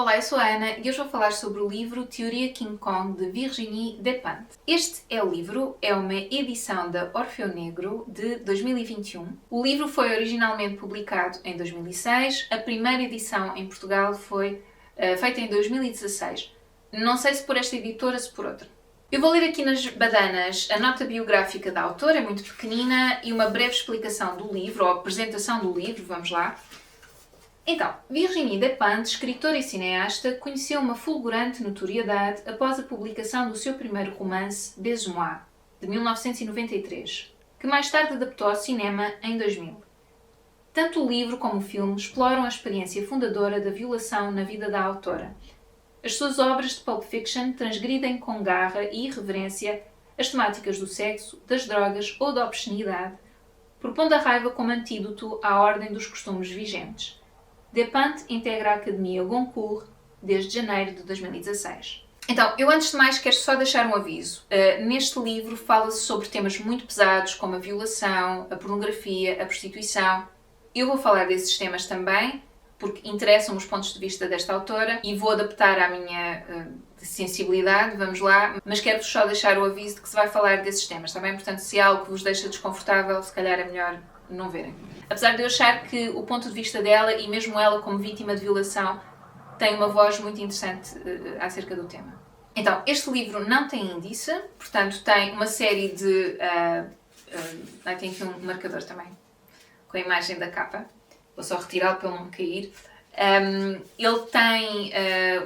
Olá, eu sou a Ana e hoje vou falar sobre o livro Teoria King Kong de Virginie Despentes. Este é o livro, é uma edição da Orfeu Negro de 2021. O livro foi originalmente publicado em 2006, a primeira edição em Portugal foi feita em 2016. Não sei se por esta editora, se por outra. Eu vou ler aqui nas badanas a nota biográfica da autora, é muito pequenina, e uma breve explicação do livro, ou apresentação do livro, vamos lá. Então, Virginie Despentes, escritora e cineasta, conheceu uma fulgurante notoriedade após a publicação do seu primeiro romance, Baise-moi, de 1993, que mais tarde adaptou ao cinema em 2000. Tanto o livro como o filme exploram a experiência fundadora da violação na vida da autora. As suas obras de Pulp Fiction transgridem com garra e irreverência as temáticas do sexo, das drogas ou da obscenidade, propondo a raiva como antídoto à ordem dos costumes vigentes. Despentes integra a Academia Goncourt desde janeiro de 2016. Então, eu antes de mais quero só deixar um aviso. Neste livro fala-se sobre temas muito pesados como a violação, a pornografia, a prostituição. Eu vou falar desses temas também, porque interessam os pontos de vista desta autora e vou adaptar à minha sensibilidade, vamos lá, mas quero-vos só deixar o aviso de que se vai falar desses temas, está bem? Portanto, se há algo que vos deixa desconfortável, se calhar é melhor não verem. Apesar de eu achar que o ponto de vista dela, e mesmo ela como vítima de violação, tem uma voz muito interessante acerca do tema. Então, este livro não tem índice, portanto tem uma série de... tem aqui um marcador também, com a imagem da capa. Vou só retirá-lo para ele não cair. Ele tem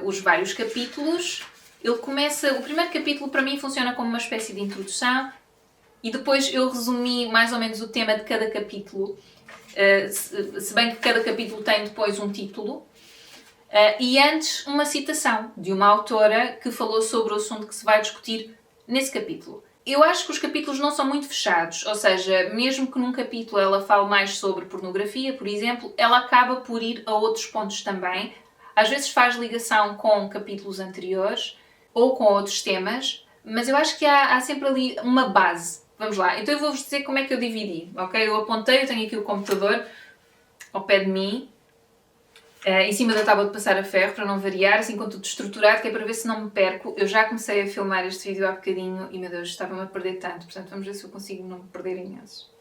os vários capítulos. Ele começa... O primeiro capítulo para mim funciona como uma espécie de introdução e depois eu resumi mais ou menos o tema de cada capítulo. Se bem que cada capítulo tem depois um título. E antes uma citação de uma autora que falou sobre o assunto que se vai discutir nesse capítulo. Eu acho que os capítulos não são muito fechados, ou seja, mesmo que num capítulo ela fale mais sobre pornografia, por exemplo, ela acaba por ir a outros pontos também. Às vezes faz ligação com capítulos anteriores ou com outros temas, mas eu acho que há sempre ali uma base. Vamos lá, então eu vou-vos dizer como é que eu dividi, ok? Eu apontei, eu tenho aqui o computador ao pé de mim, em cima da tábua de passar a ferro, para não variar, assim com tudo estruturado, que é para ver se não me perco. Eu já comecei a filmar este vídeo há bocadinho e, meu Deus, estava-me a perder tanto, portanto vamos ver se eu consigo não me perder imenso.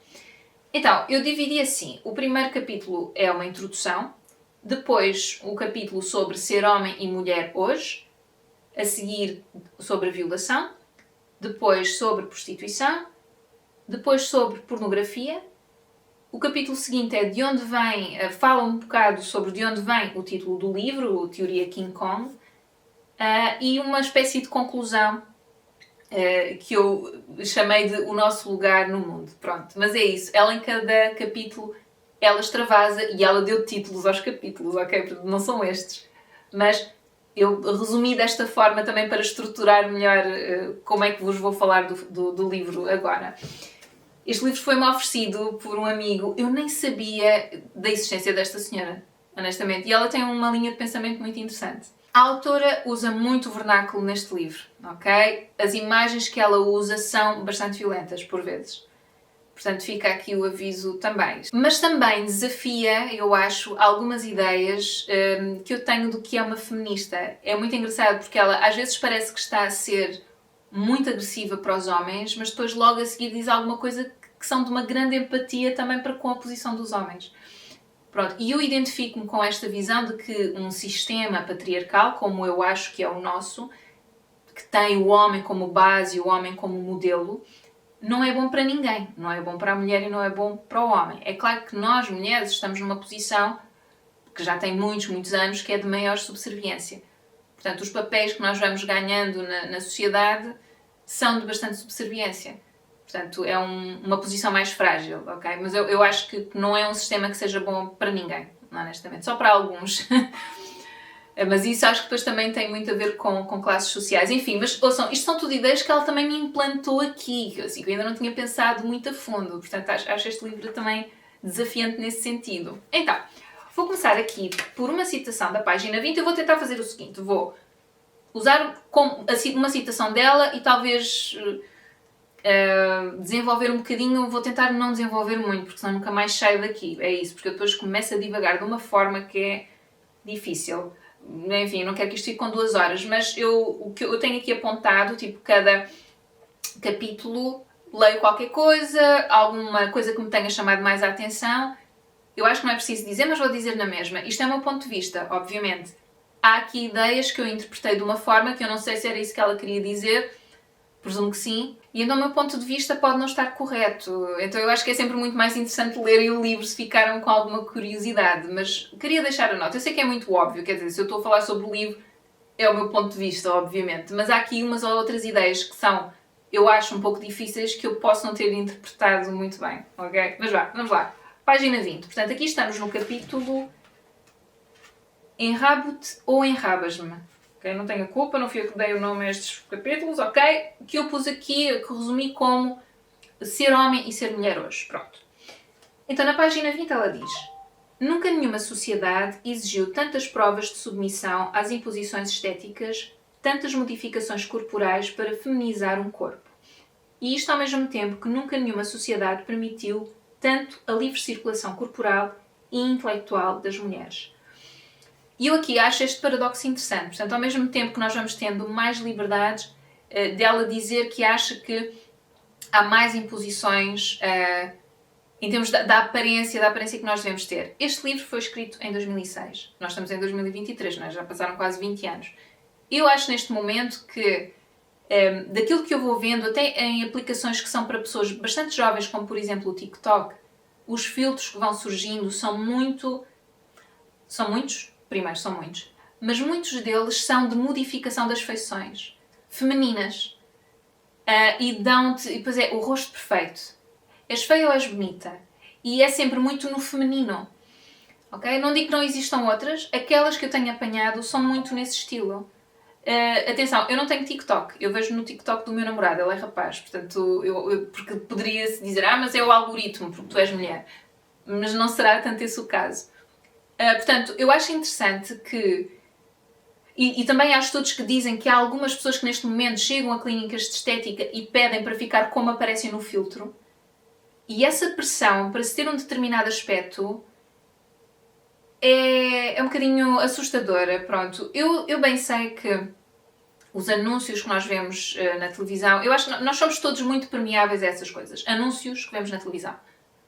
Então, eu dividi assim, o primeiro capítulo é uma introdução, depois o capítulo sobre ser homem e mulher hoje, a seguir sobre a violação, depois sobre prostituição, depois sobre pornografia. O capítulo seguinte é de onde vem, fala um bocado sobre de onde vem o título do livro, Teoria King Kong, e uma espécie de conclusão que eu chamei de O Nosso Lugar no Mundo. Pronto, mas é isso. Ela em cada capítulo, ela extravasa e ela deu títulos aos capítulos, ok? Não são estes. Mas eu resumi desta forma também para estruturar melhor como é que vos vou falar do livro agora. Este livro foi-me oferecido por um amigo. Eu nem sabia da existência desta senhora, honestamente. E ela tem uma linha de pensamento muito interessante. A autora usa muito vernáculo neste livro, ok? As imagens que ela usa são bastante violentas, por vezes. Portanto, fica aqui o aviso também. Mas também desafia, eu acho, algumas ideias que eu tenho do que é uma feminista. É muito engraçado porque ela às vezes parece que está a ser muito agressiva para os homens, mas depois logo a seguir diz alguma coisa que são de uma grande empatia também para com a posição dos homens. Pronto, e eu identifico-me com esta visão de que um sistema patriarcal, como eu acho que é o nosso, que tem o homem como base e o homem como modelo, não é bom para ninguém. Não é bom para a mulher e não é bom para o homem. É claro que nós, mulheres, estamos numa posição que já tem muitos anos, que é de maior subserviência. Portanto, os papéis que nós vamos ganhando na sociedade são de bastante subserviência. Portanto, é uma posição mais frágil, ok? Mas eu acho que não é um sistema que seja bom para ninguém, honestamente. Só para alguns. Mas isso acho que depois também tem muito a ver com classes sociais. Enfim, mas ouçam, isto são tudo ideias que ela também me implantou aqui. Assim, que eu ainda não tinha pensado muito a fundo. Portanto, acho este livro também desafiante nesse sentido. Então, vou começar aqui por uma citação da página 20. Eu vou tentar fazer o seguinte. Vou usar uma citação dela e talvez desenvolver um bocadinho. Vou tentar não desenvolver muito, porque senão nunca mais saio daqui. É isso, porque eu depois começo a divagar de uma forma que é difícil. enfim, não quero que isto fique com 2 horas, mas o que eu tenho aqui apontado, tipo, cada capítulo leio qualquer coisa, alguma coisa que me tenha chamado mais a atenção. Eu acho que não é preciso dizer, mas vou dizer na mesma. Isto é o meu ponto de vista, obviamente. Há aqui ideias que eu interpretei de uma forma que eu não sei se era isso que ela queria dizer, presumo que sim, e então o meu ponto de vista pode não estar correto. Então eu acho que é sempre muito mais interessante lerem o livro se ficaram com alguma curiosidade, mas queria deixar a nota. Eu sei que é muito óbvio, quer dizer, se eu estou a falar sobre o livro, é o meu ponto de vista, obviamente, mas há aqui umas ou outras ideias que são, eu acho, um pouco difíceis que eu posso não ter interpretado muito bem, ok? Mas vá, vamos lá. Página 20. Portanto, aqui estamos no capítulo Enrabo-te ou enrabas-me. Okay? Não tenho a culpa, não fui eu que dei o nome a estes capítulos, ok? Que eu pus aqui, que resumi como ser homem e ser mulher hoje. Pronto. Então, na página 20 ela diz: nunca nenhuma sociedade exigiu tantas provas de submissão às imposições estéticas, tantas modificações corporais para feminizar um corpo. E isto ao mesmo tempo que nunca nenhuma sociedade permitiu tanto a livre circulação corporal e intelectual das mulheres. E eu aqui acho este paradoxo interessante. Portanto, ao mesmo tempo que nós vamos tendo mais liberdades, dela dizer que acha que há mais imposições em termos da aparência que nós devemos ter. Este livro foi escrito em 2006. Nós estamos em 2023, não é? Já passaram quase 20 anos. Eu acho neste momento que daquilo que eu vou vendo, até em aplicações que são para pessoas bastante jovens, como por exemplo o TikTok, os filtros que vão surgindo são muitos, mas muitos deles são de modificação das feições femininas e dão-te, e depois é o rosto perfeito. És feia ou és bonita? E é sempre muito no feminino. Okay? Não digo que não existam outras, aquelas que eu tenho apanhado são muito nesse estilo. Atenção, eu não tenho TikTok, eu vejo no TikTok do meu namorado, ele é rapaz, portanto, porque poderia-se dizer, mas é o algoritmo, porque tu és mulher. Mas não será tanto esse o caso. Portanto, eu acho interessante que, e também há estudos que dizem que há algumas pessoas que neste momento chegam a clínicas de estética e pedem para ficar como aparecem no filtro, e essa pressão para se ter um determinado aspecto é um bocadinho assustadora, pronto. Eu bem sei que os anúncios que nós vemos na televisão, eu acho que nós somos todos muito permeáveis a essas coisas. Anúncios que vemos na televisão,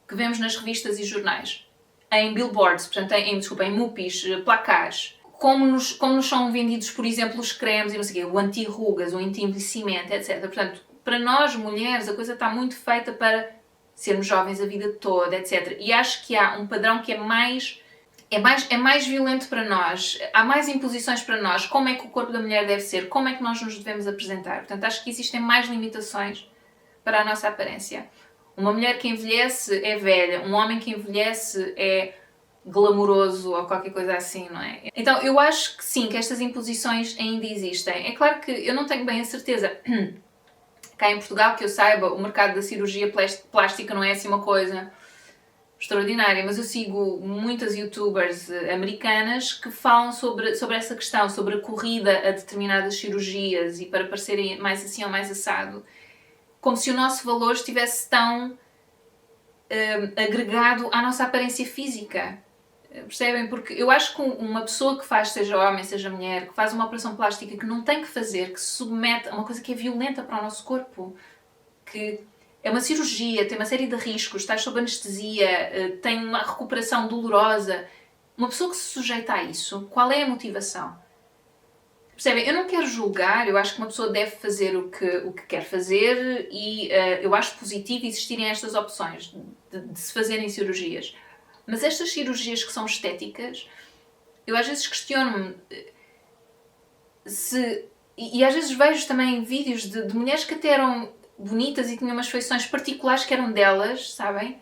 que vemos nas revistas e jornais, em billboards, portanto, em mupis, placares, como nos são vendidos, por exemplo, os cremes e não sei o quê, o anti-rugas, o anti-envelhecimento, etc. Portanto, para nós, mulheres, a coisa está muito feita para sermos jovens a vida toda, etc. E acho que há um padrão que é mais violento para nós, há mais imposições para nós, como é que o corpo da mulher deve ser, como é que nós nos devemos apresentar. Portanto, acho que existem mais limitações para a nossa aparência. Uma mulher que envelhece é velha, um homem que envelhece é glamouroso ou qualquer coisa assim, não é? Então, eu acho que sim, que estas imposições ainda existem. É claro que eu não tenho bem a certeza. Cá em Portugal, que eu saiba, o mercado da cirurgia plástica não é assim uma coisa extraordinária, mas eu sigo muitas youtubers americanas que falam sobre essa questão, sobre a corrida a determinadas cirurgias e para parecerem mais assim ou mais assado, como se o nosso valor estivesse tão agregado à nossa aparência física. Percebem? Porque eu acho que uma pessoa que faz, seja homem, seja mulher, que faz uma operação plástica que não tem que fazer, que se submete a uma coisa que é violenta para o nosso corpo, que é uma cirurgia, tem uma série de riscos, estás sob anestesia, tem uma recuperação dolorosa. Uma pessoa que se sujeita a isso, qual é a motivação? Percebem? Eu não quero julgar, eu acho que uma pessoa deve fazer o que quer fazer e eu acho positivo existirem estas opções de se fazerem cirurgias. Mas estas cirurgias que são estéticas, eu às vezes questiono-me e às vezes vejo também vídeos de mulheres que até eram bonitas e tinham umas feições particulares que eram delas, sabem?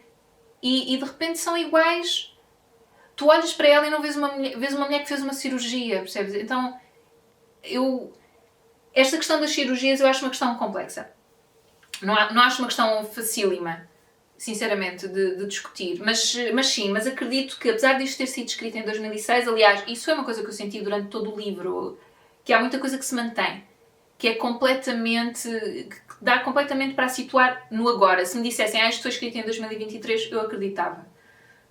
E de repente são iguais. Tu olhas para ela e não vês uma mulher que fez uma cirurgia, percebes? Então, esta questão das cirurgias eu acho uma questão complexa. Não acho uma questão facílima, sinceramente, de discutir. Mas acredito que, apesar disto ter sido escrito em 2006, aliás, isso é uma coisa que eu senti durante todo o livro, que há muita coisa que se mantém, que é que dá completamente para situar no agora. Se me dissessem, isto foi escrito em 2023, eu acreditava.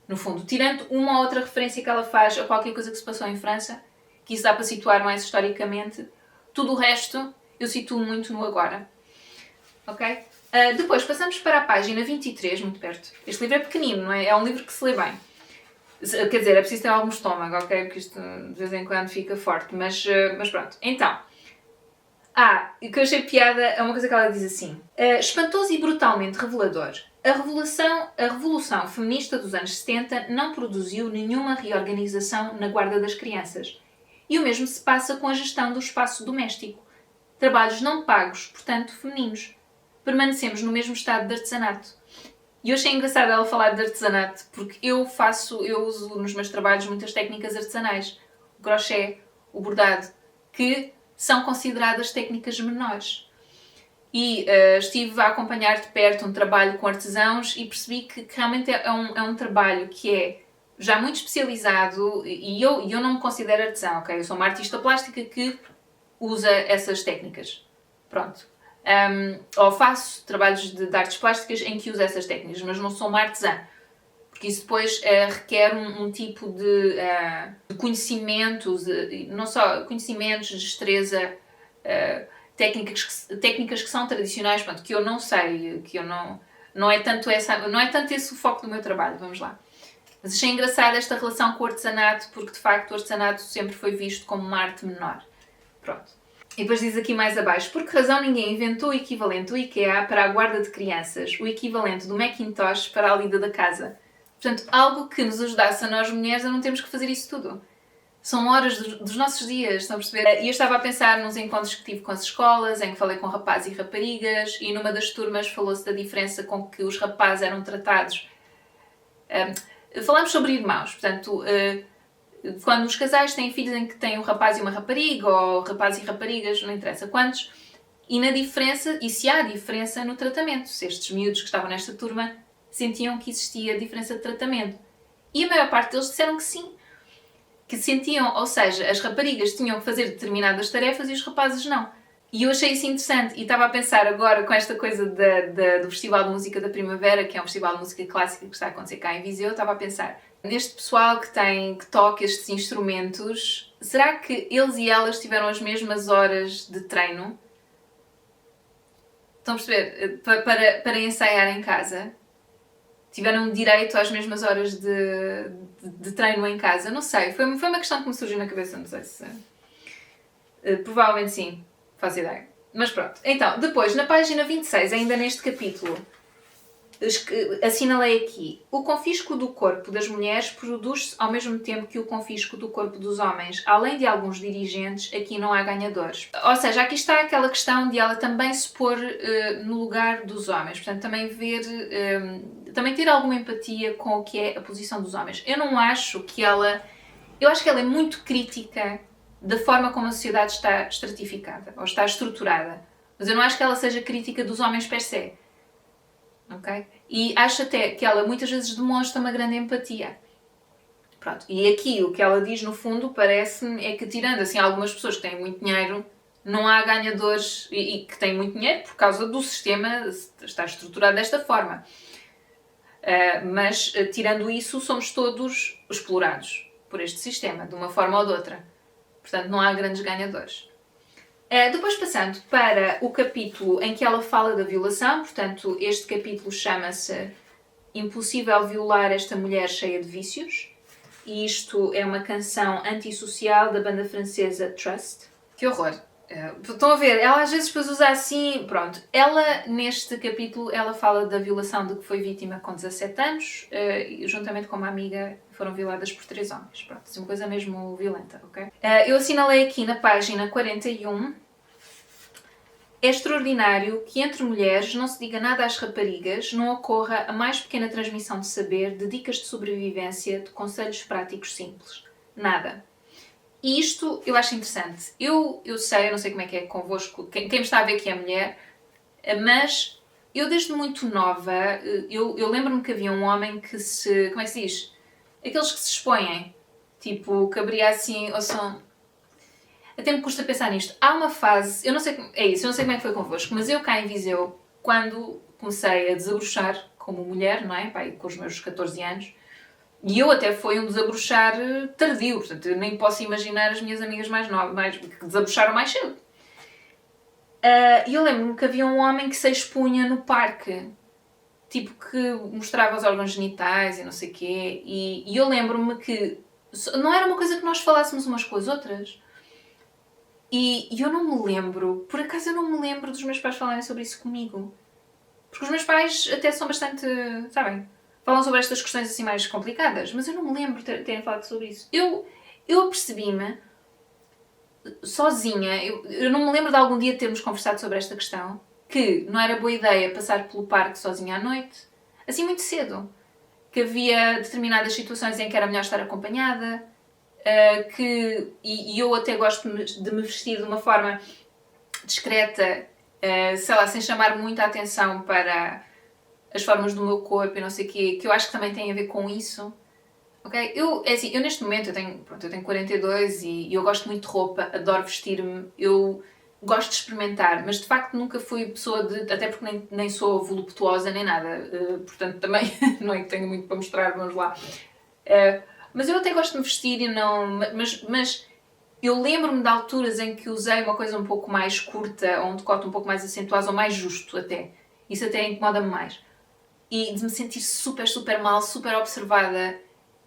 No fundo, tirando uma ou outra referência que ela faz a qualquer coisa que se passou em França, que isso dá para situar mais historicamente. Tudo o resto eu situo muito no agora. Ok? Depois passamos para a página 23, muito perto. Este livro é pequenino, não é? É um livro que se lê bem. Quer dizer, é preciso ter algum estômago, ok? Porque isto de vez em quando fica forte. Mas pronto. Então. O que eu achei piada é uma coisa que ela diz assim. Espantoso e brutalmente revelador. A revolução feminista dos anos 70 não produziu nenhuma reorganização na guarda das crianças. E o mesmo se passa com a gestão do espaço doméstico. Trabalhos não pagos, portanto femininos. Permanecemos no mesmo estado de artesanato. E eu achei engraçado ela falar de artesanato, porque eu uso nos meus trabalhos muitas técnicas artesanais. O crochê, o bordado, que são consideradas técnicas menores. E estive a acompanhar de perto um trabalho com artesãos e percebi que realmente é um trabalho que é já muito especializado e eu não me considero artesã, ok? Eu sou uma artista plástica que usa essas técnicas. Pronto. Ou faço trabalhos de artes plásticas em que uso essas técnicas, mas não sou uma artesã. Porque isso depois requer um tipo de conhecimentos, não só conhecimentos, destreza, técnicas que são tradicionais, pronto, que eu não sei, que eu não é tanto esse o foco do meu trabalho, vamos lá. Mas achei engraçada esta relação com o artesanato, porque de facto o artesanato sempre foi visto como uma arte menor. Pronto. E depois diz aqui mais abaixo, por que razão ninguém inventou o equivalente do IKEA para a guarda de crianças, o equivalente do Macintosh para a lida da casa? Portanto, algo que nos ajudasse a nós mulheres a não termos que fazer isso tudo. São horas dos nossos dias, estão a perceber? E eu estava a pensar nos encontros que tive com as escolas, em que falei com rapazes e raparigas, e numa das turmas falou-se da diferença com que os rapazes eram tratados. Falámos sobre irmãos, portanto, quando os casais têm filhos em que têm um rapaz e uma rapariga, ou rapazes e raparigas, não interessa quantos, e se há diferença no tratamento. Se estes miúdos que estavam nesta turma sentiam que existia diferença de tratamento. E a maior parte deles disseram que sim. Que sentiam, ou seja, as raparigas tinham que fazer determinadas tarefas e os rapazes não. E eu achei isso interessante. E estava a pensar agora com esta coisa do Festival de Música da Primavera, que é um festival de música clássica que está a acontecer cá em Viseu, estava a pensar neste pessoal que toca estes instrumentos, será que eles e elas tiveram as mesmas horas de treino? Estão a perceber? Para ensaiar em casa? Tiveram direito às mesmas horas de treino em casa? Não sei, foi uma questão que me surgiu na cabeça, não sei se... provavelmente sim, faço ideia. Mas pronto, então, depois, na página 26, ainda neste capítulo, assinalei aqui, o confisco do corpo das mulheres produz-se ao mesmo tempo que o confisco do corpo dos homens. Além de alguns dirigentes, aqui não há ganhadores. Ou seja, aqui está aquela questão de ela também se pôr no lugar dos homens. Portanto, também também ter alguma empatia com o que é a posição dos homens. Eu acho que ela é muito crítica da forma como a sociedade está estratificada, ou está estruturada. Mas eu não acho que ela seja crítica dos homens per se. Okay? E acho até que ela muitas vezes demonstra uma grande empatia. Pronto. E aqui o que ela diz no fundo parece-me é que, tirando assim algumas pessoas que têm muito dinheiro, não há ganhadores e que têm muito dinheiro por causa do sistema estar estruturado desta forma. Mas tirando isso, somos todos explorados por este sistema, de uma forma ou de outra. Portanto, não há grandes ganhadores. Depois passando para o capítulo em que ela fala da violação, portanto, este capítulo chama-se Impossível violar esta mulher cheia de vícios. E isto é uma canção antissocial da banda francesa Trust. Que horror! Estão a ver, ela às vezes depois usa assim, pronto. Ela, neste capítulo, ela fala da violação de que foi vítima com 17 anos, juntamente com uma amiga, foram violadas por 3 homens. Pronto, é uma coisa mesmo violenta, ok? Eu assinalei aqui na página 41. É extraordinário que entre mulheres não se diga nada às raparigas, não ocorra a mais pequena transmissão de saber, de dicas de sobrevivência, de conselhos práticos simples. Nada. E isto eu acho interessante. Eu sei, eu não sei como é que é convosco, quem me está a ver aqui é mulher, mas eu desde muito nova, eu lembro-me que havia um homem que se... Como é que se diz? Aqueles que se expõem. Tipo, que abria assim ao som... Até me custa pensar nisto. Há uma fase... Eu não sei como é que foi convosco, mas eu cá em Viseu, quando comecei a desabrochar como mulher, não é? Pai, com os meus 14 anos, E eu até foi um desabrochar tardio, portanto, eu nem posso imaginar as minhas amigas mais novas, que desabrocharam mais cedo. E eu lembro-me que havia um homem que se expunha no parque, tipo que mostrava os órgãos genitais e não sei o quê, e eu lembro-me que não era uma coisa que nós falássemos umas com as outras. E eu não me lembro, por acaso eu não me lembro dos meus pais falarem sobre isso comigo. Porque os meus pais até são bastante, sabem, falam sobre estas questões assim mais complicadas, mas eu não me lembro de terem falado sobre isso. Eu apercebi-me, sozinha, eu não me lembro de algum dia termos conversado sobre esta questão, que não era boa ideia passar pelo parque sozinha à noite, assim muito cedo. Que havia determinadas situações em que era melhor estar acompanhada, e eu até gosto de me vestir de uma forma discreta, sei lá, sem chamar muita atenção para as formas do meu corpo e não sei o quê, que eu acho que também tem a ver com isso. Ok? Eu neste momento, eu tenho 42 e eu gosto muito de roupa, adoro vestir-me, eu gosto de experimentar, mas de facto nunca fui pessoa de... Até porque nem sou voluptuosa nem nada, portanto também não é que tenho muito para mostrar, vamos lá. Mas eu até gosto de me vestir e não... Mas eu lembro-me de alturas em que usei uma coisa um pouco mais curta, ou um decote um pouco mais acentuado, ou mais justo até. Isso até incomoda-me mais. E de me sentir super, super mal, super observada,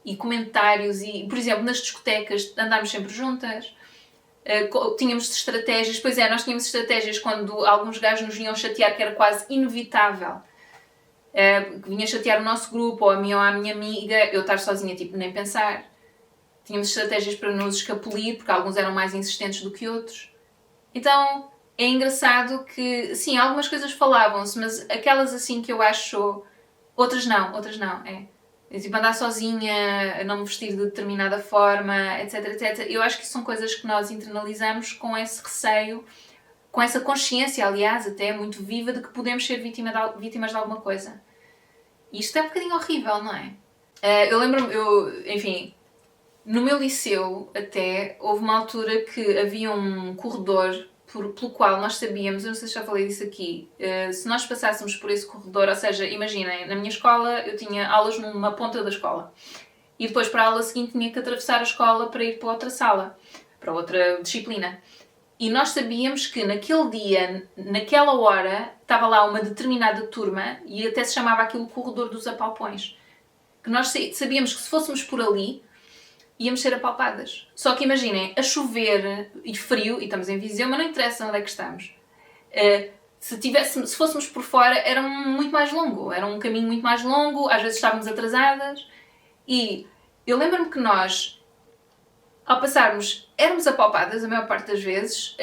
e comentários, e, por exemplo, nas discotecas andámos sempre juntas, tínhamos estratégias, pois é, nós tínhamos estratégias quando alguns gajos nos vinham chatear, que era quase inevitável, que vinha chatear o nosso grupo, ou a mim ou a minha amiga, eu estar sozinha, tipo, nem pensar. Tínhamos estratégias para nos escapulir, porque alguns eram mais insistentes do que outros. Então, é engraçado que, sim, algumas coisas falavam-se, mas aquelas assim que eu acho... Outras não, é. Tipo, andar sozinha, não me vestir de determinada forma, etc, etc. Eu acho que são coisas que nós internalizamos com esse receio, com essa consciência, aliás, até muito viva, de que podemos ser vítimas de alguma coisa. E isto é um bocadinho horrível, não é? Eu lembro-me, enfim, no meu liceu até, houve uma altura que havia um corredor pelo qual nós sabíamos, eu não sei se já falei disso aqui, se nós passássemos por esse corredor, ou seja, imaginem, na minha escola eu tinha aulas numa ponta da escola e depois para a aula seguinte tinha que atravessar a escola para ir para outra sala, para outra disciplina. E nós sabíamos que naquele dia, naquela hora, estava lá uma determinada turma e até se chamava aquilo o corredor dos apalpões. Que nós sabíamos que se fôssemos por ali, íamos ser apalpadas. Só que imaginem, a chover e frio, e estamos em Viseu, mas não interessa onde é que estamos. Se fôssemos por fora, era muito mais longo. Era um caminho muito mais longo, às vezes estávamos atrasadas. E eu lembro-me que nós, ao passarmos, éramos apalpadas a maior parte das vezes.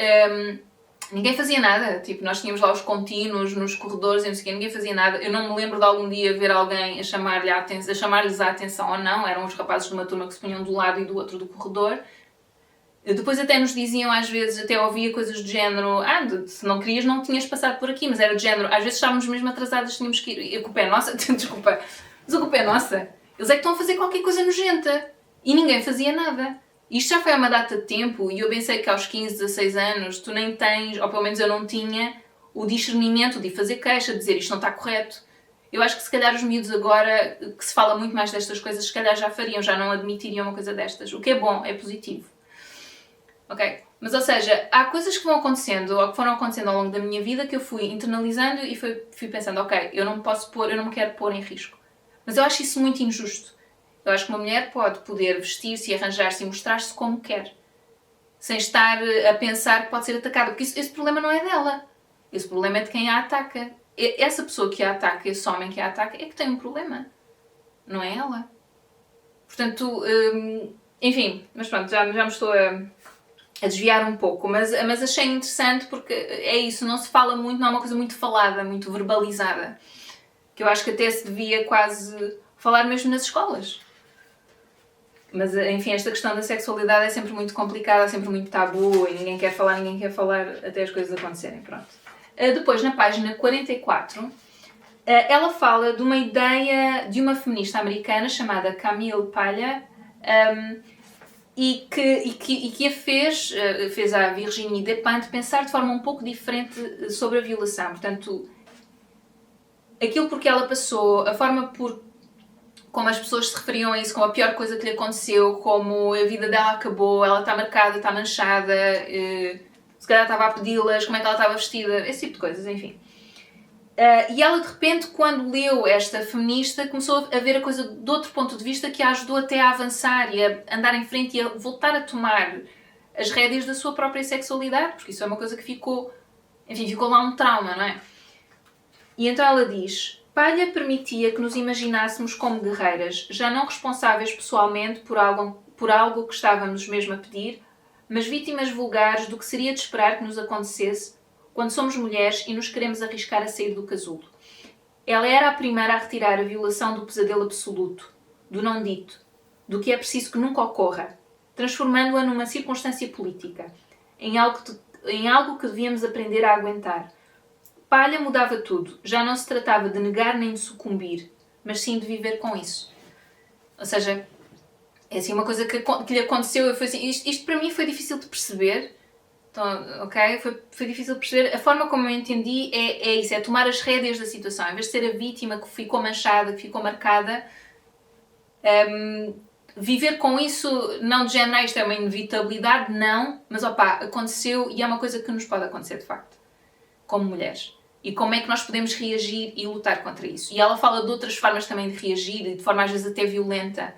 Ninguém fazia nada. Tipo, nós tínhamos lá os contínuos nos corredores e não sei o quê, ninguém fazia nada. Eu não me lembro de algum dia ver alguém a chamar-lhes a atenção ou não. Eram os rapazes de uma turma que se punham do lado e do outro do corredor. Depois até nos diziam, às vezes, até ouvia coisas do género, se não querias não tinhas passado por aqui, mas era do género, às vezes estávamos mesmo atrasadas, tínhamos que ir, a culpa é nossa, desculpa, mas a culpa é nossa. Eles é que estão a fazer qualquer coisa nojenta. E ninguém fazia nada. Isto já foi há uma data de tempo e eu pensei que aos 15, 16 anos tu nem tens, ou pelo menos eu não tinha, o discernimento de fazer queixa, de dizer isto não está correto. Eu acho que se calhar os miúdos agora, que se fala muito mais destas coisas, se calhar já fariam, já não admitiriam uma coisa destas. O que é bom, é positivo. Ok? Mas ou seja, há coisas que vão acontecendo, ou que foram acontecendo ao longo da minha vida, que eu fui internalizando e fui pensando, ok, eu não me quero pôr em risco. Mas eu acho isso muito injusto. Eu acho que uma mulher pode poder vestir-se e arranjar-se e mostrar-se como quer. Sem estar a pensar que pode ser atacada. Porque esse problema não é dela. Esse problema é de quem a ataca. Essa pessoa que a ataca, esse homem que a ataca, é que tem um problema. Não é ela. Portanto, enfim. Mas pronto, já me estou a desviar um pouco. Mas achei interessante porque é isso. Não se fala muito, não é uma coisa muito falada, muito verbalizada. Que eu acho que até se devia quase falar mesmo nas escolas. Mas, enfim, esta questão da sexualidade é sempre muito complicada, é sempre muito tabu e ninguém quer falar até as coisas acontecerem, pronto. Depois, na página 44, ela fala de uma ideia de uma feminista americana chamada Camille Paglia e que a fez a Virginie Despentes pensar de forma um pouco diferente sobre a violação. Portanto, aquilo por que ela passou, a forma como as pessoas se referiam a isso como a pior coisa que lhe aconteceu, como a vida dela acabou, ela está marcada, está manchada, se calhar estava a pedi-las, como é que ela estava vestida, esse tipo de coisas, enfim. E ela, de repente, quando leu esta feminista, começou a ver a coisa de outro ponto de vista que a ajudou até a avançar e a andar em frente e a voltar a tomar as rédeas da sua própria sexualidade, porque isso é uma coisa que ficou lá um trauma, não é? E então ela diz: Palha permitia que nos imaginássemos como guerreiras, já não responsáveis pessoalmente por algo que estávamos mesmo a pedir, mas vítimas vulgares do que seria de esperar que nos acontecesse quando somos mulheres e nos queremos arriscar a sair do casulo. Ela era a primeira a retirar a violação do pesadelo absoluto, do não dito, do que é preciso que nunca ocorra, transformando-a numa circunstância política, em algo que devíamos aprender a aguentar. Palha mudava tudo. Já não se tratava de negar nem de sucumbir, mas sim de viver com isso. Ou seja, é assim uma coisa que lhe aconteceu. Foi assim, isto para mim foi difícil de perceber. Então, ok? Foi difícil de perceber. A forma como eu entendi é isso. É tomar as rédeas da situação. Em vez de ser a vítima que ficou manchada, que ficou marcada, viver com isso, não de género, isto é uma inevitabilidade, não. Mas, aconteceu e é uma coisa que nos pode acontecer, de facto. Como mulheres. E como é que nós podemos reagir e lutar contra isso. E ela fala de outras formas também de reagir, de forma às vezes até violenta.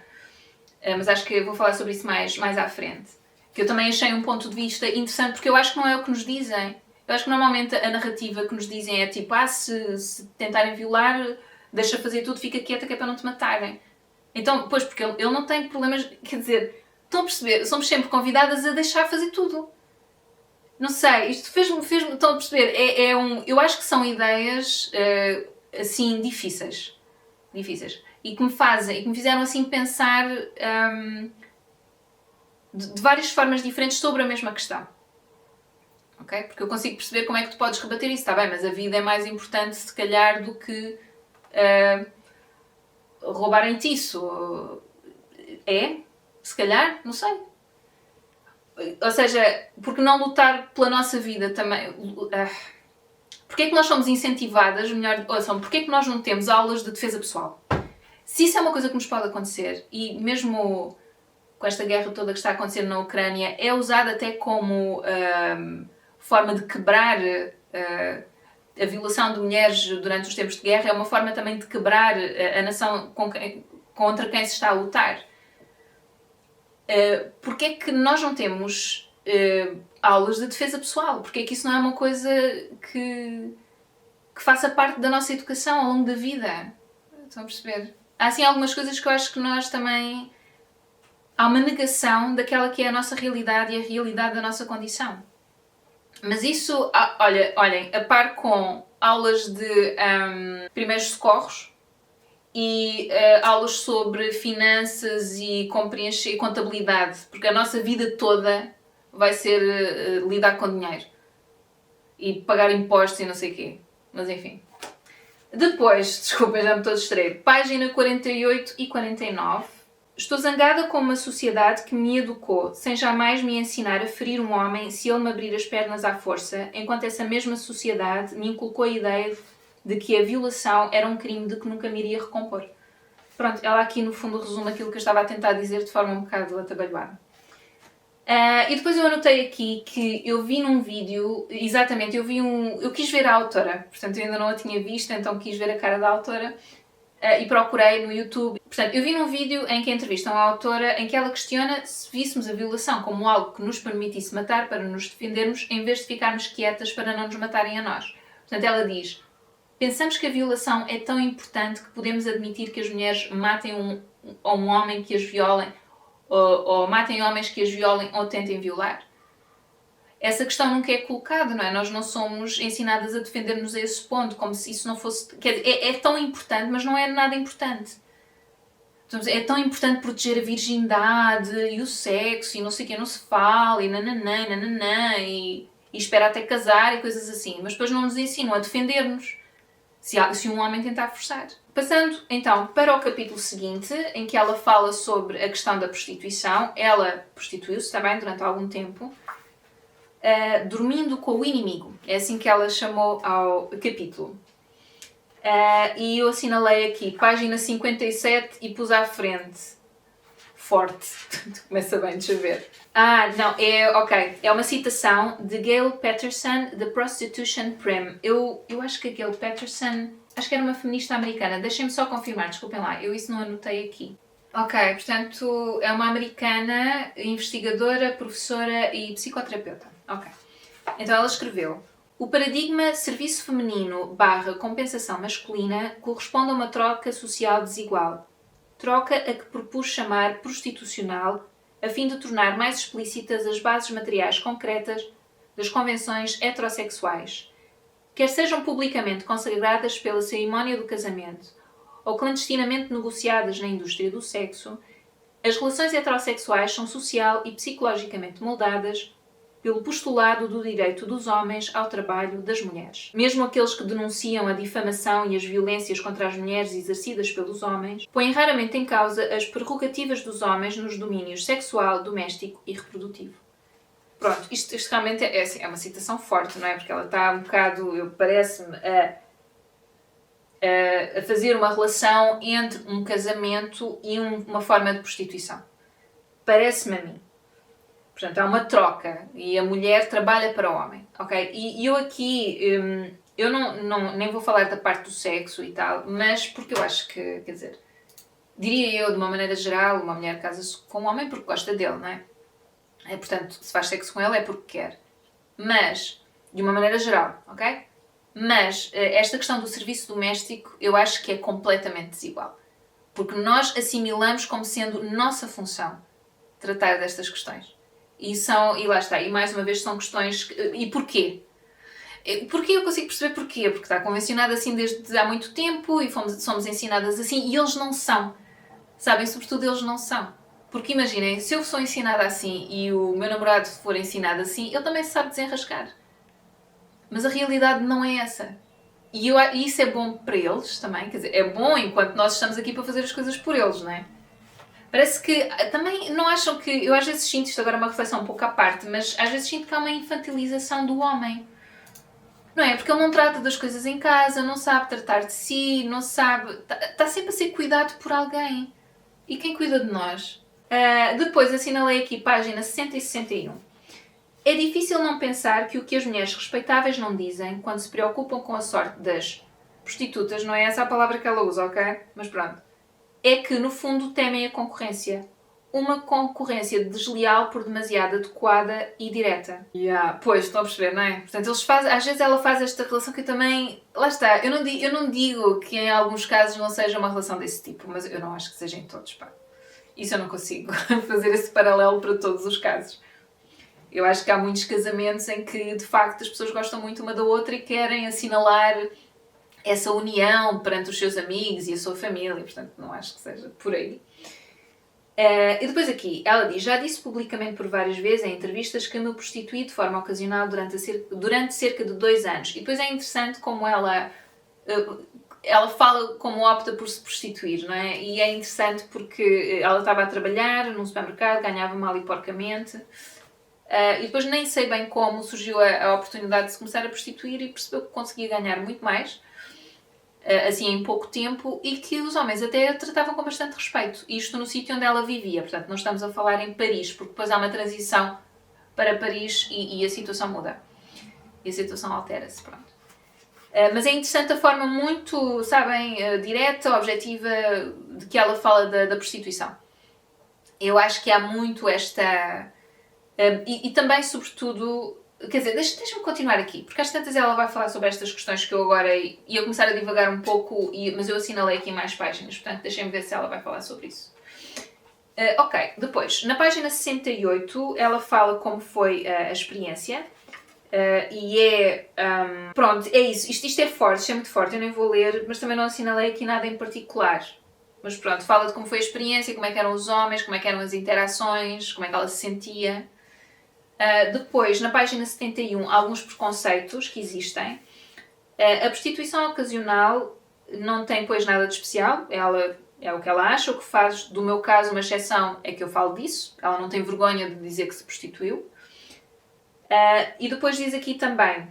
Mas acho que eu vou falar sobre isso mais à frente. Que eu também achei um ponto de vista interessante, porque eu acho que não é o que nos dizem. Eu acho que normalmente a narrativa que nos dizem é tipo, se tentarem violar, deixa fazer tudo, fica quieta que é para não te matarem. Então, pois, porque ele não tem problemas, quer dizer, estão a perceber, somos sempre convidadas a deixar fazer tudo. Não sei, isto fez-me, estão a perceber, eu acho que são ideias, assim, difíceis. E que me fizeram, assim, pensar de várias formas diferentes sobre a mesma questão. Ok? Porque eu consigo perceber como é que tu podes rebater isso, está bem, mas a vida é mais importante, se calhar, do que roubarem-te isso. Se calhar, não sei. Ou seja, porque não lutar pela nossa vida também? Porquê é que nós somos incentivadas, porquê é que nós não temos aulas de defesa pessoal? Se isso é uma coisa que nos pode acontecer, e mesmo com esta guerra toda que está a acontecer na Ucrânia, é usada até como forma de quebrar a violação de mulheres durante os tempos de guerra, é uma forma também de quebrar a nação contra quem se está a lutar. Porquê é que nós não temos aulas de defesa pessoal? Porquê é que isso não é uma coisa que faça parte da nossa educação ao longo da vida? Estão a perceber? Há assim algumas coisas que eu acho que nós também... Há uma negação daquela que é a nossa realidade e a realidade da nossa condição. Mas isso, olhem, a par com aulas de primeiros socorros, e aulas sobre finanças e como preencher contabilidade, porque a nossa vida toda vai ser lidar com dinheiro e pagar impostos e não sei o quê, mas enfim. Depois, desculpem, já me estou a distrair, página 48 e 49. Estou zangada com uma sociedade que me educou sem jamais me ensinar a ferir um homem se ele me abrir as pernas à força, enquanto essa mesma sociedade me inculcou a ideia de que a violação era um crime de que nunca me iria recompor. Pronto, ela aqui no fundo resume aquilo que eu estava a tentar dizer de forma um bocado atabalhoada. E depois eu anotei aqui que eu vi num vídeo, exatamente, eu quis ver a autora, portanto eu ainda não a tinha visto, então quis ver a cara da autora e procurei no YouTube. Portanto, eu vi num vídeo em que entrevistam a autora, em que ela questiona se víssemos a violação como algo que nos permitisse matar para nos defendermos, em vez de ficarmos quietas para não nos matarem a nós. Portanto, ela diz: pensamos que a violação é tão importante que podemos admitir que as mulheres matem um homem que as violem, ou matem homens que as violem ou tentem violar. Essa questão nunca é colocada, não é? Nós não somos ensinadas a defender-nos a esse ponto, como se isso não fosse... Quer dizer, é tão importante, mas não é nada importante. Então, é tão importante proteger a virgindade e o sexo e não sei o que, não se fala e nananã, e espera até casar e coisas assim. Mas depois não nos ensinam a defender-nos se um homem tentar forçar. Passando então para o capítulo seguinte, em que ela fala sobre a questão da prostituição. Ela prostituiu-se também durante algum tempo, dormindo com o inimigo. É assim que ela chamou ao capítulo. E eu assinalei aqui, página 57 e pus à frente. Forte. Começa bem, deixa eu ver. Não, é uma citação de Gail Patterson, The Prostitution Prim. Eu acho que a Gail Patterson, acho que era uma feminista americana. Deixem-me só confirmar, desculpem lá, eu isso não anotei aqui. Ok, portanto, é uma americana, investigadora, professora e psicoterapeuta. Ok. Então ela escreveu: o paradigma serviço feminino / compensação masculina corresponde a uma troca social desigual. Troca a que propus chamar prostitucional, a fim de tornar mais explícitas as bases materiais concretas das convenções heterossexuais, quer sejam publicamente consagradas pela cerimónia do casamento ou clandestinamente negociadas na indústria do sexo. As relações heterossexuais são social e psicologicamente moldadas pelo postulado do direito dos homens ao trabalho das mulheres. Mesmo aqueles que denunciam a difamação e as violências contra as mulheres exercidas pelos homens, põem raramente em causa as prerrogativas dos homens nos domínios sexual, doméstico e reprodutivo. Pronto, isto realmente é uma citação forte, não é? Porque ela está um bocado, parece-me, a fazer uma relação entre um casamento e uma forma de prostituição. Parece-me a mim. Portanto, há uma troca e a mulher trabalha para o homem, ok? E eu aqui, eu nem vou falar da parte do sexo e tal, mas porque eu acho que, quer dizer, diria eu, de uma maneira geral, uma mulher casa-se com um homem porque gosta dele, não é? Portanto, se faz sexo com ele é porque quer. Mas, de uma maneira geral, ok? Mas, esta questão do serviço doméstico, eu acho que é completamente desigual. Porque nós assimilamos como sendo nossa função tratar destas questões. E lá está, e mais uma vez são questões... E porquê? Porquê eu consigo perceber porquê? Porque está convencionado assim desde há muito tempo e somos ensinadas assim e eles não são. Sabem? Sobretudo eles não são. Porque imaginem, se eu sou ensinada assim e o meu namorado for ensinado assim, ele também se sabe desenrascar. Mas a realidade não é essa. E isso é bom para eles também, quer dizer, é bom enquanto nós estamos aqui para fazer as coisas por eles, não é? Parece que também não acham que... Eu às vezes sinto, isto agora é uma reflexão um pouco à parte, mas às vezes sinto que há uma infantilização do homem. Não é? Porque ele não trata das coisas em casa, não sabe tratar de si, não sabe... Está sempre a ser cuidado por alguém. E quem cuida de nós? Depois assinalei aqui página 60 e 61. É difícil não pensar que o que as mulheres respeitáveis não dizem quando se preocupam com a sorte das prostitutas, não é essa a palavra que ela usa, ok? Mas pronto. É que, no fundo, temem a concorrência. Uma concorrência desleal por demasiado adequada e direta. Pois, estão a perceber, não é? Portanto, às vezes ela faz esta relação que eu também... Lá está, eu não digo que em alguns casos não seja uma relação desse tipo, mas eu não acho que seja em todos, pá. Isso eu não consigo fazer esse paralelo para todos os casos. Eu acho que há muitos casamentos em que, de facto, as pessoas gostam muito uma da outra e querem assinalar essa união perante os seus amigos e a sua família, portanto não acho que seja por aí. E depois aqui, ela diz: já disse publicamente por várias vezes em entrevistas que me prostituí de forma ocasional durante cerca de 2 anos. E depois é interessante como ela fala como opta por se prostituir, não é? E é interessante porque ela estava a trabalhar num supermercado, ganhava mal e porcamente, e depois nem sei bem como surgiu a oportunidade de se começar a prostituir e percebeu que conseguia ganhar muito mais, assim em pouco tempo, e que os homens até a tratavam com bastante respeito. Isto no sítio onde ela vivia, portanto não estamos a falar em Paris, porque depois há uma transição para Paris e a situação muda. E a situação altera-se, pronto. Mas é interessante a forma muito, sabem, direta, objetiva, de que ela fala da prostituição. Eu acho que há muito esta... E também, sobretudo... Quer dizer, deixa-me continuar aqui, porque às tantas ela vai falar sobre estas questões que eu agora ia começar a divagar um pouco, mas eu assinalei aqui mais páginas, portanto deixem-me ver se ela vai falar sobre isso. Ok, depois, na página 68, ela fala como foi a experiência, pronto, é isso, isto é forte, isto é muito forte, eu nem vou ler, mas também não assinalei aqui nada em particular. Mas pronto, fala de como foi a experiência, como é que eram os homens, como é que eram as interações, como é que ela se sentia. Depois, na página 71, há alguns preconceitos que existem. A prostituição ocasional não tem, pois, nada de especial. Ela é o que ela acha. O que faz, do meu caso, uma exceção é que eu falo disso. Ela não tem vergonha de dizer que se prostituiu. E depois diz aqui também...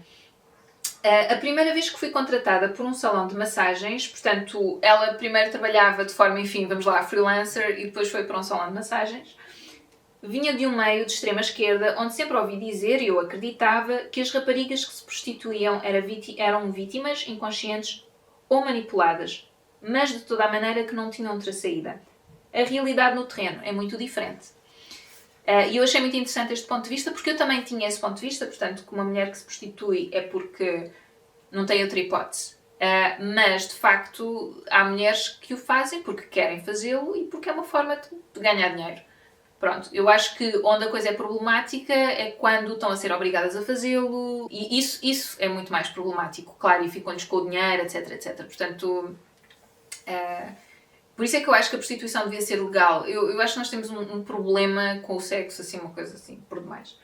A primeira vez que fui contratada por um salão de massagens, portanto, ela primeiro trabalhava de forma, enfim, vamos lá, freelancer, e depois foi para um salão de massagens, vinha de um meio de extrema esquerda, onde sempre ouvi dizer, e eu acreditava, que as raparigas que se prostituíam eram vítimas inconscientes ou manipuladas, mas de toda a maneira que não tinham outra saída. A realidade no terreno é muito diferente. E eu achei muito interessante este ponto de vista, porque eu também tinha esse ponto de vista, portanto, que uma mulher que se prostitui é porque não tem outra hipótese. Mas, de facto, há mulheres que o fazem porque querem fazê-lo e porque é uma forma de ganhar dinheiro. Pronto, eu acho que onde a coisa é problemática é quando estão a ser obrigadas a fazê-lo, e isso é muito mais problemático, claro, e ficam-lhes com o dinheiro, etc, etc. Portanto, por isso é que eu acho que a prostituição devia ser legal. Eu acho que nós temos um problema com o sexo, assim, uma coisa assim, por demais.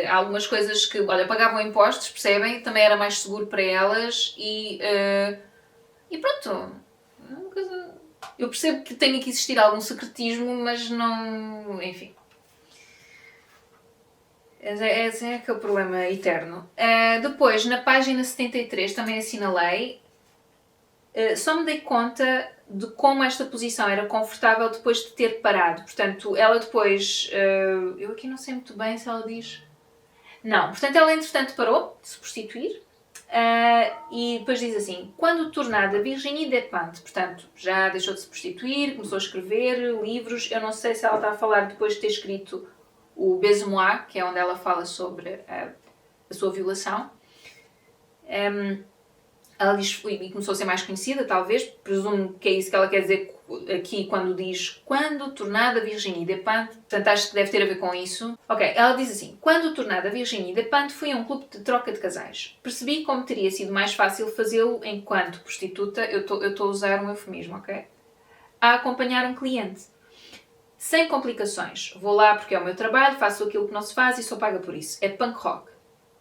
Há algumas coisas que, olha, pagavam impostos, percebem? Também era mais seguro para elas e pronto. Uma coisa... Eu percebo que tem que existir algum secretismo, mas não... Enfim. Esse é aquele problema eterno. Depois, na página 73, também assinalei. Só me dei conta de como esta posição era confortável depois de ter parado. Portanto, ela depois... eu aqui não sei muito bem se ela diz... Não, portanto, ela entretanto parou de se prostituir. E depois diz assim: quando tornada Virginie Despentes, portanto, já deixou de se prostituir, começou a escrever livros. Eu não sei se ela está a falar depois de ter escrito o Baiser-moi, que é onde ela fala sobre a sua violação. Ela diz, e começou a ser mais conhecida, talvez, presumo que é isso que ela quer dizer aqui quando diz quando tornada Virginie Despentes, portanto acho que deve ter a ver com isso. Ok, ela diz assim: quando tornada Virginie Despentes fui a um clube de troca de casais. Percebi como teria sido mais fácil fazê-lo enquanto prostituta, eu estou a usar um eufemismo, ok? A acompanhar um cliente. Sem complicações. Vou lá porque é o meu trabalho, faço aquilo que não se faz e sou paga por isso. É punk rock.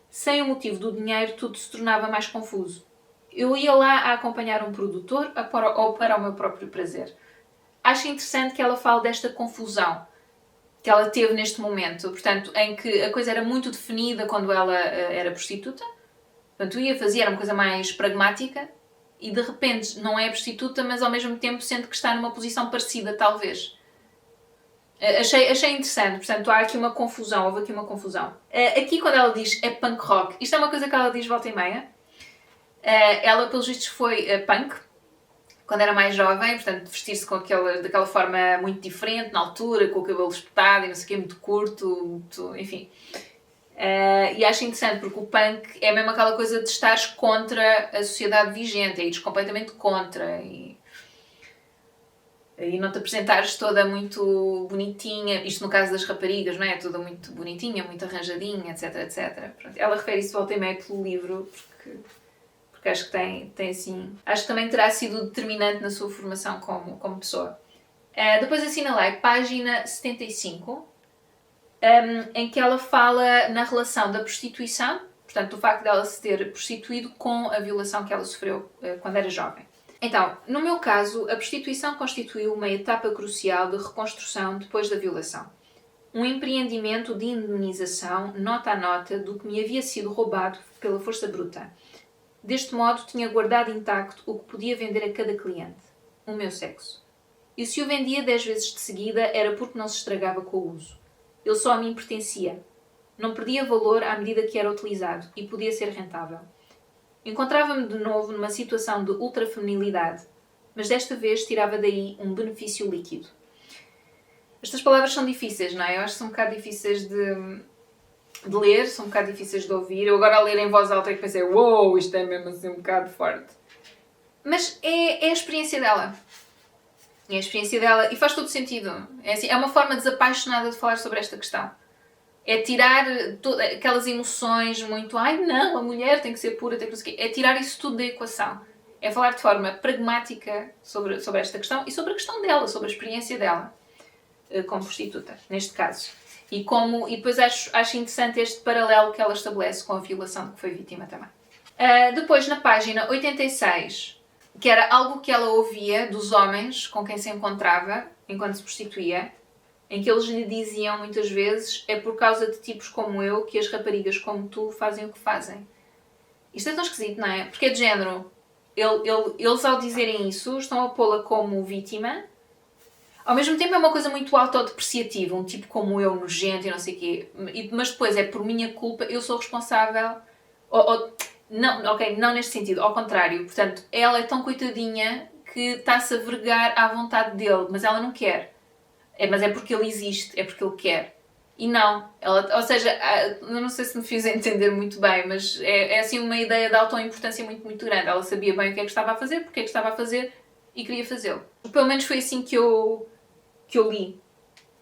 Sem o motivo do dinheiro, tudo se tornava mais confuso. Eu ia lá a acompanhar um produtor ou para o meu próprio prazer. Acho interessante que ela fale desta confusão que ela teve neste momento, portanto, em que a coisa era muito definida quando ela era prostituta. Portanto, ia fazer, era uma coisa mais pragmática, e de repente não é prostituta, mas ao mesmo tempo sente que está numa posição parecida, talvez. Achei interessante, portanto, há aqui uma confusão, houve aqui uma confusão. Aqui quando ela diz é punk rock, isto é uma coisa que ela diz volta e meia. Ela, pelos vistos, foi punk quando era mais jovem, portanto, vestir-se daquela forma muito diferente, na altura, com o cabelo espetado e não sei o quê, muito curto, muito, enfim. E acho interessante porque o punk é mesmo aquela coisa de estares contra a sociedade vigente, é ires completamente contra e não te apresentares toda muito bonitinha, isto no caso das raparigas, não é? Toda muito bonitinha, muito arranjadinha, etc, etc. Pronto, ela refere isso volta e meia pelo livro, porque acho que tem assim... Acho que também terá sido determinante na sua formação como pessoa. Depois assinalei página 75, em que ela fala na relação da prostituição, portanto, do facto dela se ter prostituído com a violação que ela sofreu quando era jovem. Então, no meu caso, a prostituição constituiu uma etapa crucial de reconstrução depois da violação. Um empreendimento de indemnização, nota a nota, do que me havia sido roubado pela força bruta. Deste modo, tinha guardado intacto o que podia vender a cada cliente, o meu sexo. E se o vendia 10 vezes de seguida, era porque não se estragava com o uso. Ele só a mim pertencia. Não perdia valor à medida que era utilizado e podia ser rentável. Encontrava-me de novo numa situação de ultrafeminilidade, mas desta vez tirava daí um benefício líquido. Estas palavras são difíceis, não é? Eu acho que são um bocado difíceis de ler, são um bocado difíceis de ouvir. Eu agora a ler em voz alta e pensei, uou, isto é mesmo assim um bocado forte. Mas é a experiência dela. É a experiência dela e faz todo sentido. É uma forma desapaixonada de falar sobre esta questão. É tirar aquelas emoções muito, ai não, a mulher tem que ser pura, tem que ser... É tirar isso tudo da equação. É falar de forma pragmática sobre esta questão e sobre a questão dela, sobre a experiência dela como prostituta, neste caso. E depois acho interessante este paralelo que ela estabelece com a violação de que foi vítima também. Depois, na página 86, que era algo que ela ouvia dos homens com quem se encontrava enquanto se prostituía, em que eles lhe diziam muitas vezes: é por causa de tipos como eu que as raparigas como tu fazem o que fazem. Isto é tão esquisito, não é? Porque é de género. Eles, ao dizerem isso, estão a pô-la como vítima. Ao mesmo tempo é uma coisa muito autodepreciativa, um tipo como eu, nojento e não sei o quê. Mas depois é por minha culpa, eu sou responsável. Não, ok, não neste sentido, ao contrário. Portanto, ela é tão coitadinha que está-se a vergar à vontade dele, mas ela não quer. Mas é porque ele existe, é porque ele quer. E não, ou seja, eu não sei se me fiz entender muito bem, mas é assim uma ideia de autoimportância muito, muito grande. Ela sabia bem o que é que estava a fazer, porque é que estava a fazer e queria fazê-lo. Pelo menos foi assim que eu li.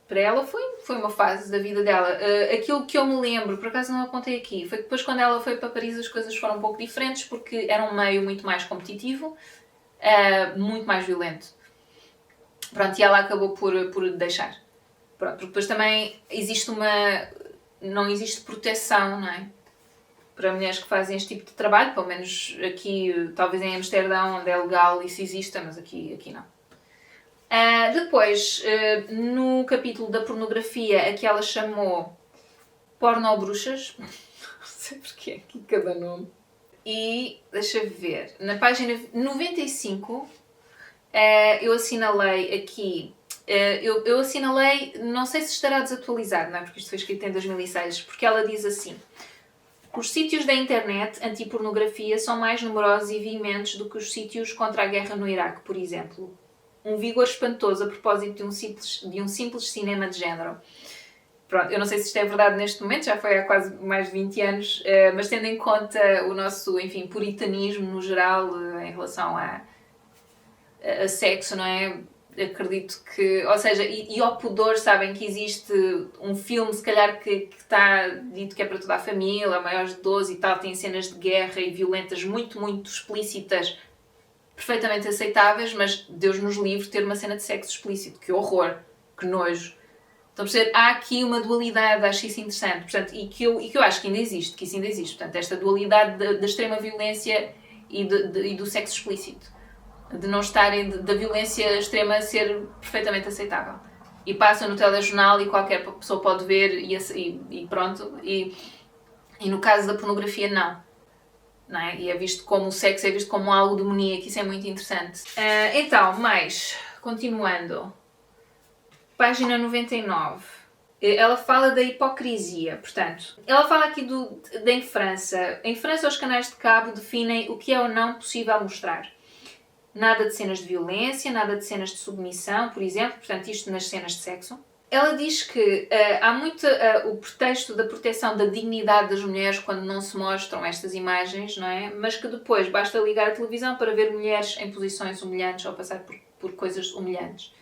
Para ela foi uma fase da vida dela. Aquilo que eu me lembro, por acaso não apontei aqui, foi que depois quando ela foi para Paris as coisas foram um pouco diferentes, porque era um meio muito mais competitivo, muito mais violento. Pronto, e ela acabou por deixar. Pronto, porque depois também existe não existe proteção, não é? Para mulheres que fazem este tipo de trabalho, pelo menos aqui, talvez em Amsterdão, onde é legal isso exista, mas aqui não. Depois, no capítulo da pornografia, a que ela chamou pornobruxas, não sei porque aqui cada nome, e deixa ver, na página 95, eu assinalei aqui. Eu assinalei, não sei se estará desatualizado, não é? Porque isto foi escrito em 2006, porque ela diz assim: os sítios da internet anti-pornografia são mais numerosos e veementos do que os sítios contra a guerra no Iraque, por exemplo. Um vigor espantoso a propósito de um simples cinema de género. Pronto, eu não sei se isto é verdade neste momento, já foi há quase mais de 20 anos, mas tendo em conta o nosso, enfim, puritanismo no geral em relação a sexo, não é? Acredito que, ou seja, e ao pudor, sabem que existe um filme, se calhar, que está dito que é para toda a família, maiores de 12 e tal, tem cenas de guerra e violentas muito, muito explícitas, perfeitamente aceitáveis, mas Deus nos livre ter uma cena de sexo explícito. Que horror, que nojo. Então, há aqui uma dualidade, acho isso interessante, portanto, e que eu acho que ainda existe, que isso ainda existe. Portanto, esta dualidade da extrema violência e do sexo explícito. De não estarem, da violência extrema ser perfeitamente aceitável. E passa no telejornal e qualquer pessoa pode ver e pronto. E no caso da pornografia, não é? E é visto como o sexo, é visto como algo demoníaco, isso é muito interessante. Então, continuando. Página 99. Ela fala da hipocrisia, portanto. Ela fala aqui em França. Em França, os canais de cabo definem o que é ou não possível mostrar. Nada de cenas de violência, nada de cenas de submissão, por exemplo, portanto isto nas cenas de sexo. Ela diz que há muito o pretexto da proteção da dignidade das mulheres quando não se mostram estas imagens, não é? Mas que depois basta ligar a televisão para ver mulheres em posições humilhantes ou passar por coisas humilhantes.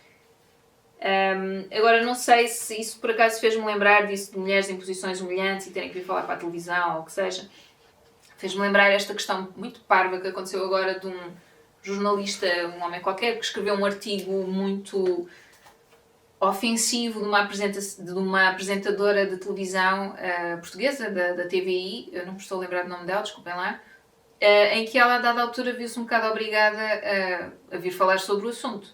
Agora não sei se isso por acaso fez-me lembrar disso de mulheres em posições humilhantes e terem que vir falar para a televisão ou o que seja. Fez-me lembrar esta questão muito parva que aconteceu agora de um jornalista, um homem qualquer, que escreveu um artigo muito ofensivo de uma apresentadora de televisão portuguesa, da TVI, eu não me estou a lembrar do nome dela, desculpem lá, em que ela, a dada altura, viu-se um bocado obrigada a vir falar sobre o assunto.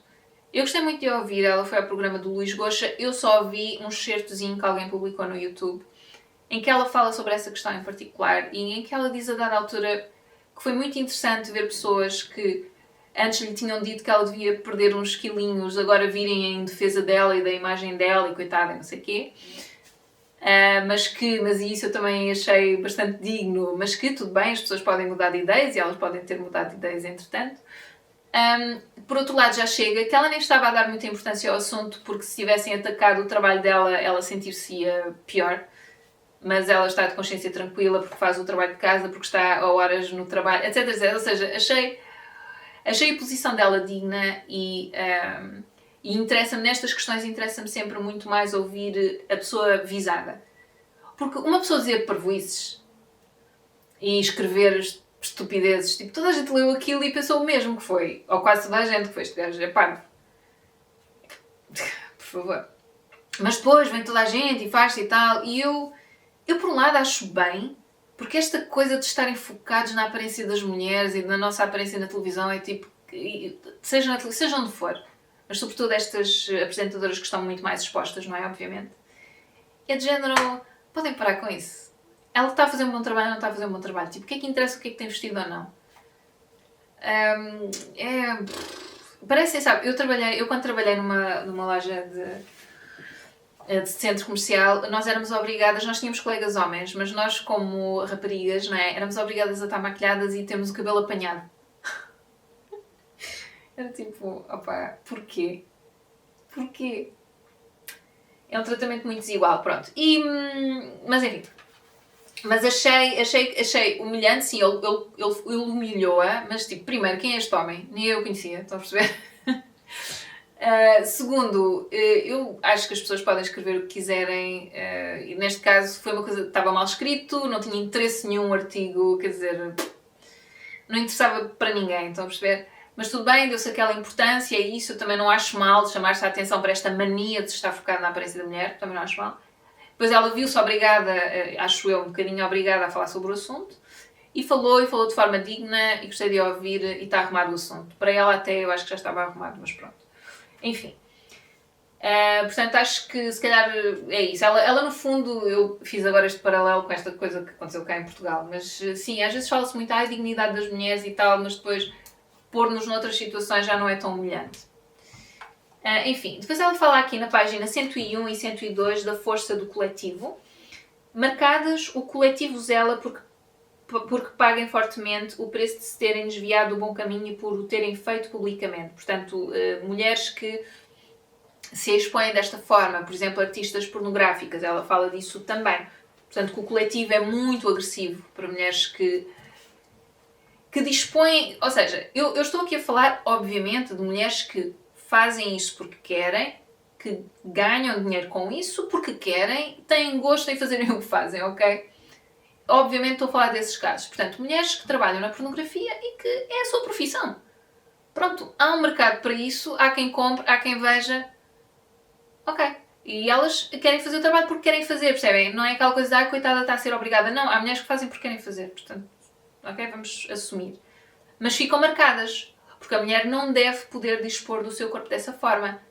Eu gostei muito de ouvir, ela foi ao programa do Luís Goxa, eu só ouvi um excertozinho que alguém publicou no YouTube, em que ela fala sobre essa questão em particular e em que ela diz, a dada altura, que foi muito interessante ver pessoas que antes lhe tinham dito que ela devia perder uns quilinhos, agora virem em defesa dela e da imagem dela e coitada, não sei o quê. Mas isso eu também achei bastante digno, mas que tudo bem, as pessoas podem mudar de ideias e elas podem ter mudado de ideias entretanto. Por outro lado, já chega que ela nem estava a dar muita importância ao assunto, porque se tivessem atacado o trabalho dela, ela sentir-se-ia pior. Mas ela está de consciência tranquila porque faz o trabalho de casa, porque está a horas no trabalho, etc, etc. Ou seja, achei a posição dela digna e interessa-me, nestas questões, interessa-me sempre muito mais ouvir a pessoa visada. Porque uma pessoa dizer parvoices e escrever estupidezes, tipo, toda a gente leu aquilo e pensou o mesmo que foi, ou quase toda a gente, que foi, este gajo é parvo. Por favor. Mas depois vem toda a gente e faz-se e tal, e eu por um lado acho bem, porque esta coisa de estarem focados na aparência das mulheres e na nossa aparência na televisão é tipo, seja na televisão, seja onde for, mas sobretudo estas apresentadoras que estão muito mais expostas, não é? Obviamente. É de género, podem parar com isso. ela está a fazer um bom trabalho ou não está a fazer um bom trabalho. Tipo, o que é que interessa o que é que tem vestido ou não? Parece, sabe, eu quando trabalhei numa loja de centro comercial, nós éramos obrigadas, nós tínhamos colegas homens, mas nós como raparigas, não é? Éramos obrigadas a estar maquilhadas e termos o cabelo apanhado. Era tipo, opá, porquê? Porquê? É um tratamento muito desigual, pronto. Mas enfim. Mas achei humilhante, sim, ele humilhou-a, mas tipo, primeiro, quem é este homem? Nem eu conhecia, estão a perceber? Segundo, eu acho que as pessoas podem escrever o que quiserem, e neste caso foi uma coisa que estava mal escrito, não tinha interesse nenhum o artigo, quer dizer, não interessava para ninguém, estão a perceber? Mas tudo bem, deu-se aquela importância e isso eu também não acho mal, de chamar-se a atenção para esta mania de estar focada na aparência da mulher, também não acho mal. Depois ela viu-se obrigada, acho eu, um bocadinho obrigada a falar sobre o assunto, e falou de forma digna, e gostei de ouvir, e está arrumado o assunto. Para ela até eu acho que já estava arrumado, mas pronto. Enfim. Portanto, acho que se calhar é isso. Ela no fundo, eu fiz agora este paralelo com esta coisa que aconteceu cá em Portugal, mas sim, às vezes fala-se muito, dignidade das mulheres e tal, mas depois pôr-nos noutras situações já não é tão humilhante. Enfim, depois ela fala aqui na página 101 e 102 da força do coletivo. Marcadas, o coletivo zela porque paguem fortemente o preço de se terem desviado do bom caminho e por o terem feito publicamente. Portanto, mulheres que se expõem desta forma, por exemplo, artistas pornográficas, ela fala disso também. Portanto, que o coletivo é muito agressivo para mulheres que dispõem... Ou seja, eu estou aqui a falar, obviamente, de mulheres que fazem isso porque querem, que ganham dinheiro com isso porque querem, têm gosto em fazerem o que fazem, ok? Obviamente estou a falar desses casos. Portanto, mulheres que trabalham na pornografia e que é a sua profissão. Pronto, há um mercado para isso, há quem compre, há quem veja. Ok. E elas querem fazer o trabalho porque querem fazer, percebem? Não é aquela coisa de, coitada, está a ser obrigada. Não, há mulheres que fazem porque querem fazer. Portanto, ok, vamos assumir. Mas ficam marcadas. Porque a mulher não deve poder dispor do seu corpo dessa forma.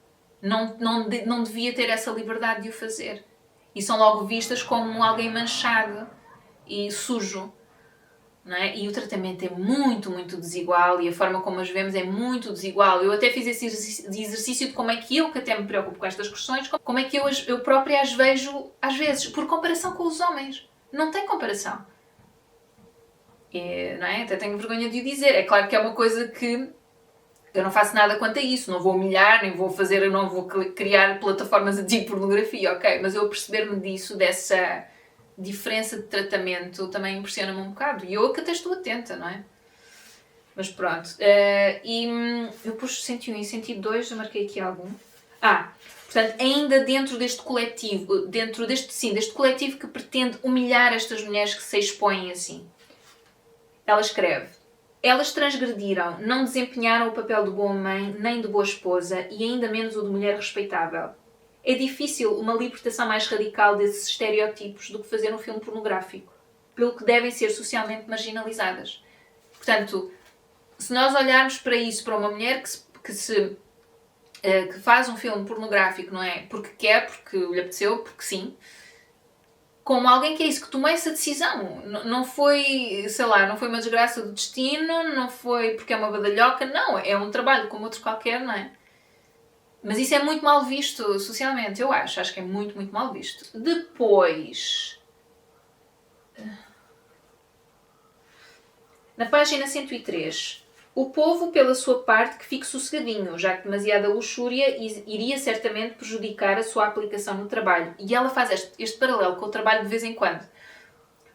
Não devia ter essa liberdade de o fazer. E são logo vistas como alguém manchado e sujo. Não é? E o tratamento é muito, muito desigual e a forma como as vemos é muito desigual. Eu até fiz esse exercício de como é que eu, que até me preocupo com estas questões, como é que eu própria as vejo, às vezes, por comparação com os homens. Não tem comparação. E, não é? Até tenho vergonha de o dizer. É claro que é uma coisa que eu não faço nada quanto a isso. Não vou humilhar, nem vou fazer, eu não vou criar plataformas de pornografia, ok? Mas eu perceber-me disso, dessa diferença de tratamento, também impressiona-me um bocado. E eu que até estou atenta, não é? Mas pronto. Eu pus 101 e 102, eu marquei aqui algum. Portanto, ainda dentro deste coletivo, deste coletivo que pretende humilhar estas mulheres que se expõem assim. Ela escreve: elas transgrediram, não desempenharam o papel de boa mãe, nem de boa esposa, e ainda menos o de mulher respeitável. É difícil uma libertação mais radical desses estereótipos do que fazer um filme pornográfico, pelo que devem ser socialmente marginalizadas. Portanto, se nós olharmos para isso, para uma mulher que faz um filme pornográfico, não é? Porque quer, porque lhe apeteceu, porque sim, como alguém que é isso, que tomou essa decisão. Não foi, sei lá, não foi uma desgraça do destino, não foi porque é uma badalhoca, não, é um trabalho como outro qualquer, não é? Mas isso é muito mal visto socialmente, eu acho. Acho que é muito, muito mal visto. Depois, na página 103, o povo, pela sua parte, que fique sossegadinho, já que demasiada luxúria iria certamente prejudicar a sua aplicação no trabalho. E ela faz este paralelo com o trabalho de vez em quando.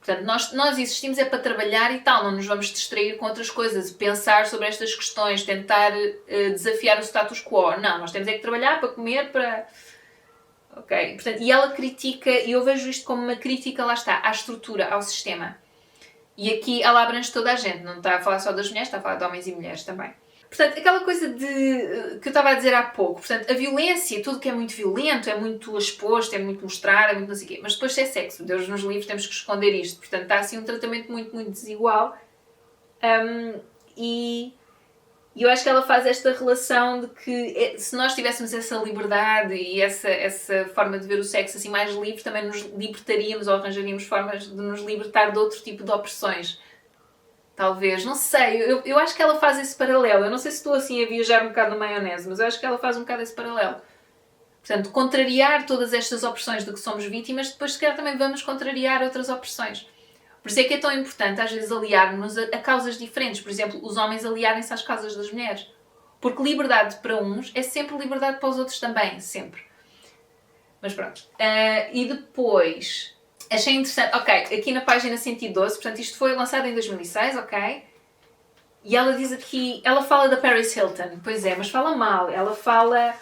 Portanto, nós existimos é para trabalhar e tal, não nos vamos distrair com outras coisas, pensar sobre estas questões, tentar desafiar o status quo. Não, nós temos é que trabalhar para comer, para... Ok? Portanto, e ela critica, e eu vejo isto como uma crítica, lá está, à estrutura, ao sistema. E aqui ela abrange toda a gente, não está a falar só das mulheres, está a falar de homens e mulheres também. Portanto, aquela coisa que eu estava a dizer há pouco, portanto, a violência, tudo que é muito violento, é muito exposto, é muito mostrado, é muito não sei o quê, mas depois é sexo, Deus nos livros, temos que esconder isto, portanto, está assim um tratamento muito, muito desigual, e E eu acho que ela faz esta relação de que se nós tivéssemos essa liberdade e essa forma de ver o sexo assim mais livre, também nos libertaríamos ou arranjaríamos formas de nos libertar de outro tipo de opressões. Talvez, não sei, eu acho que ela faz esse paralelo. Eu não sei se estou assim a viajar um bocado na maionese, mas eu acho que ela faz um bocado esse paralelo. Portanto, contrariar todas estas opressões de que somos vítimas, depois se calhar também vamos contrariar outras opressões. Por isso é que é tão importante às vezes aliarmos a causas diferentes. Por exemplo, os homens aliarem-se às causas das mulheres. Porque liberdade para uns é sempre liberdade para os outros também, sempre. Mas pronto. E depois, achei interessante, ok, aqui na página 112, portanto isto foi lançado em 2006, ok? E ela diz aqui, ela fala da Paris Hilton. Pois é, mas fala mal. Ela fala...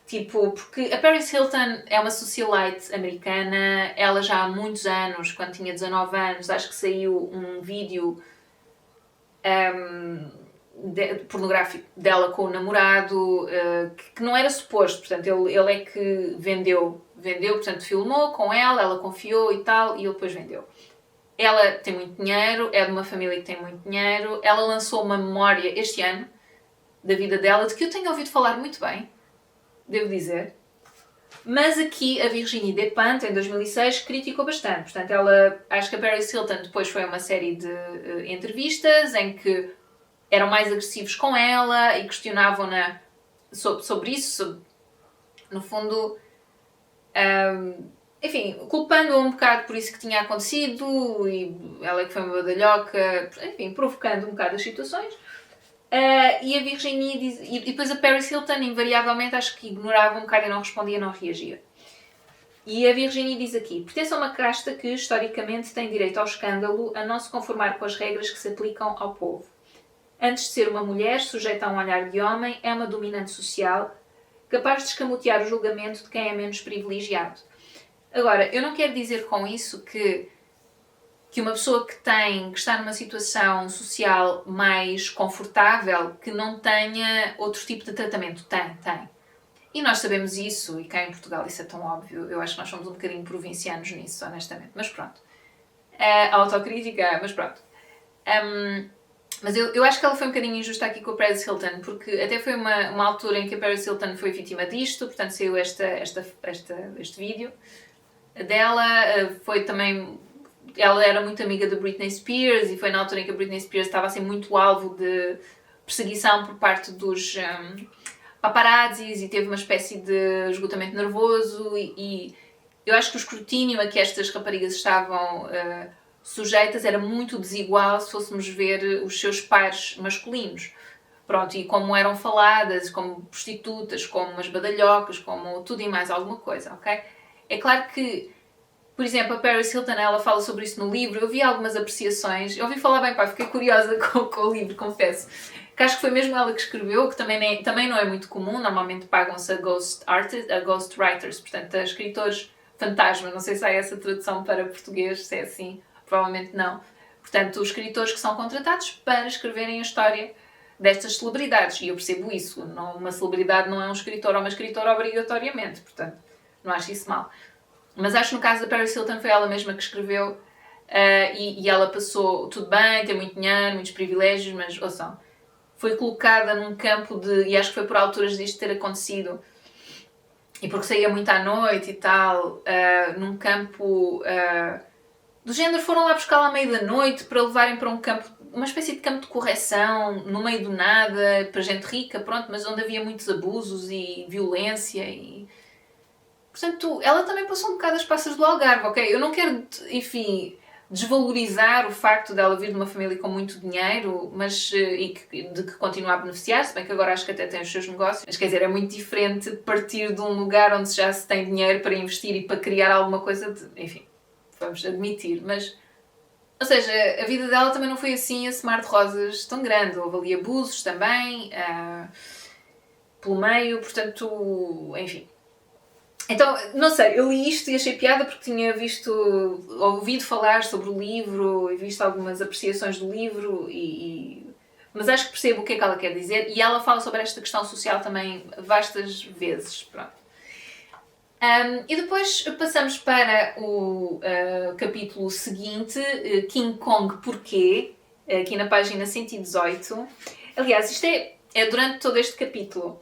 Tipo, porque a Paris Hilton é uma socialite americana, ela já há muitos anos, quando tinha 19 anos, acho que saiu um vídeo pornográfico dela com o namorado, que não era suposto, portanto ele é que vendeu, portanto filmou com ela confiou e tal, e ele depois vendeu. Ela tem muito dinheiro, é de uma família que tem muito dinheiro, ela lançou uma memória este ano da vida dela, de que eu tenho ouvido falar muito bem, devo dizer. Mas aqui a Virginie Despentes, em 2006, criticou bastante. Portanto, acho que a Paris Hilton depois foi uma série de entrevistas em que eram mais agressivos com ela e questionavam-na sobre isso, no fundo, enfim, culpando-a um bocado por isso que tinha acontecido, e ela é que foi uma badalhoca, enfim, provocando um bocado as situações. E a Virginie diz, e depois a Paris Hilton invariavelmente acho que ignorava um bocado e não respondia, não reagia. E a Virginie diz aqui: pertence a uma casta que historicamente tem direito ao escândalo, a não se conformar com as regras que se aplicam ao povo. Antes de ser uma mulher sujeita a um olhar de homem, é uma dominante social, capaz de escamotear o julgamento de quem é menos privilegiado. Agora, eu não quero dizer com isso que uma pessoa que está numa situação social mais confortável, que não tenha outro tipo de tratamento. Tem. E nós sabemos isso, e cá em Portugal isso é tão óbvio. Eu acho que nós somos um bocadinho provincianos nisso, honestamente. Mas pronto. A autocrítica, mas pronto. Mas eu acho que ela foi um bocadinho injusta aqui com a Paris Hilton, porque até foi uma altura em que a Paris Hilton foi vítima disto, portanto saiu este vídeo dela. Foi também... Ela era muito amiga de Britney Spears e foi na altura em que a Britney Spears estava assim muito alvo de perseguição por parte dos paparazzis e teve uma espécie de esgotamento nervoso e eu acho que o escrutínio a que estas raparigas estavam sujeitas era muito desigual se fôssemos ver os seus pares masculinos. Pronto, e como eram faladas, como prostitutas, como umas badalhocas, como tudo e mais alguma coisa, ok? É claro que, por exemplo, a Paris Hilton, ela fala sobre isso no livro, eu vi algumas apreciações, eu ouvi falar bem, pá, fiquei curiosa com o livro, confesso, que acho que foi mesmo ela que escreveu, que também não é muito comum, normalmente pagam-se a ghost writers, portanto, a escritores fantasma, não sei se há essa tradução para português, se é assim, provavelmente não. Portanto, os escritores que são contratados para escreverem a história destas celebridades, e eu percebo isso, uma celebridade não é um escritor ou uma escritora obrigatoriamente, portanto, não acho isso mal. Mas acho que no caso da Paris Hilton foi ela mesma que escreveu e ela passou, tudo bem, tem muito dinheiro, muitos privilégios, mas ouçam, foi colocada num campo de, e acho que foi por alturas disto ter acontecido, e porque saía muito à noite e tal, num campo do género, foram lá buscar lá à meio da noite para levarem para um campo, uma espécie de campo de correção, no meio do nada, para gente rica, pronto, mas onde havia muitos abusos e violência e... Portanto, ela também passou um bocado as passas do Algarve, ok? Eu não quero, enfim, desvalorizar o facto dela vir de uma família com muito dinheiro, mas de que continua a beneficiar, se bem que agora acho que até tem os seus negócios. Mas quer dizer, é muito diferente partir de um lugar onde já se tem dinheiro para investir e para criar alguma coisa de... Enfim, vamos admitir, mas... Ou seja, a vida dela também não foi assim esse mar de rosas tão grande. Houve ali abusos também, pelo meio, portanto, enfim... Então, não sei, eu li isto e achei piada porque tinha ouvido falar sobre o livro e visto algumas apreciações do livro, mas acho que percebo o que é que ela quer dizer e ela fala sobre esta questão social também vastas vezes. Pronto. E depois passamos para o capítulo seguinte, King Kong Porquê, aqui na página 118. Aliás, isto é durante todo este capítulo.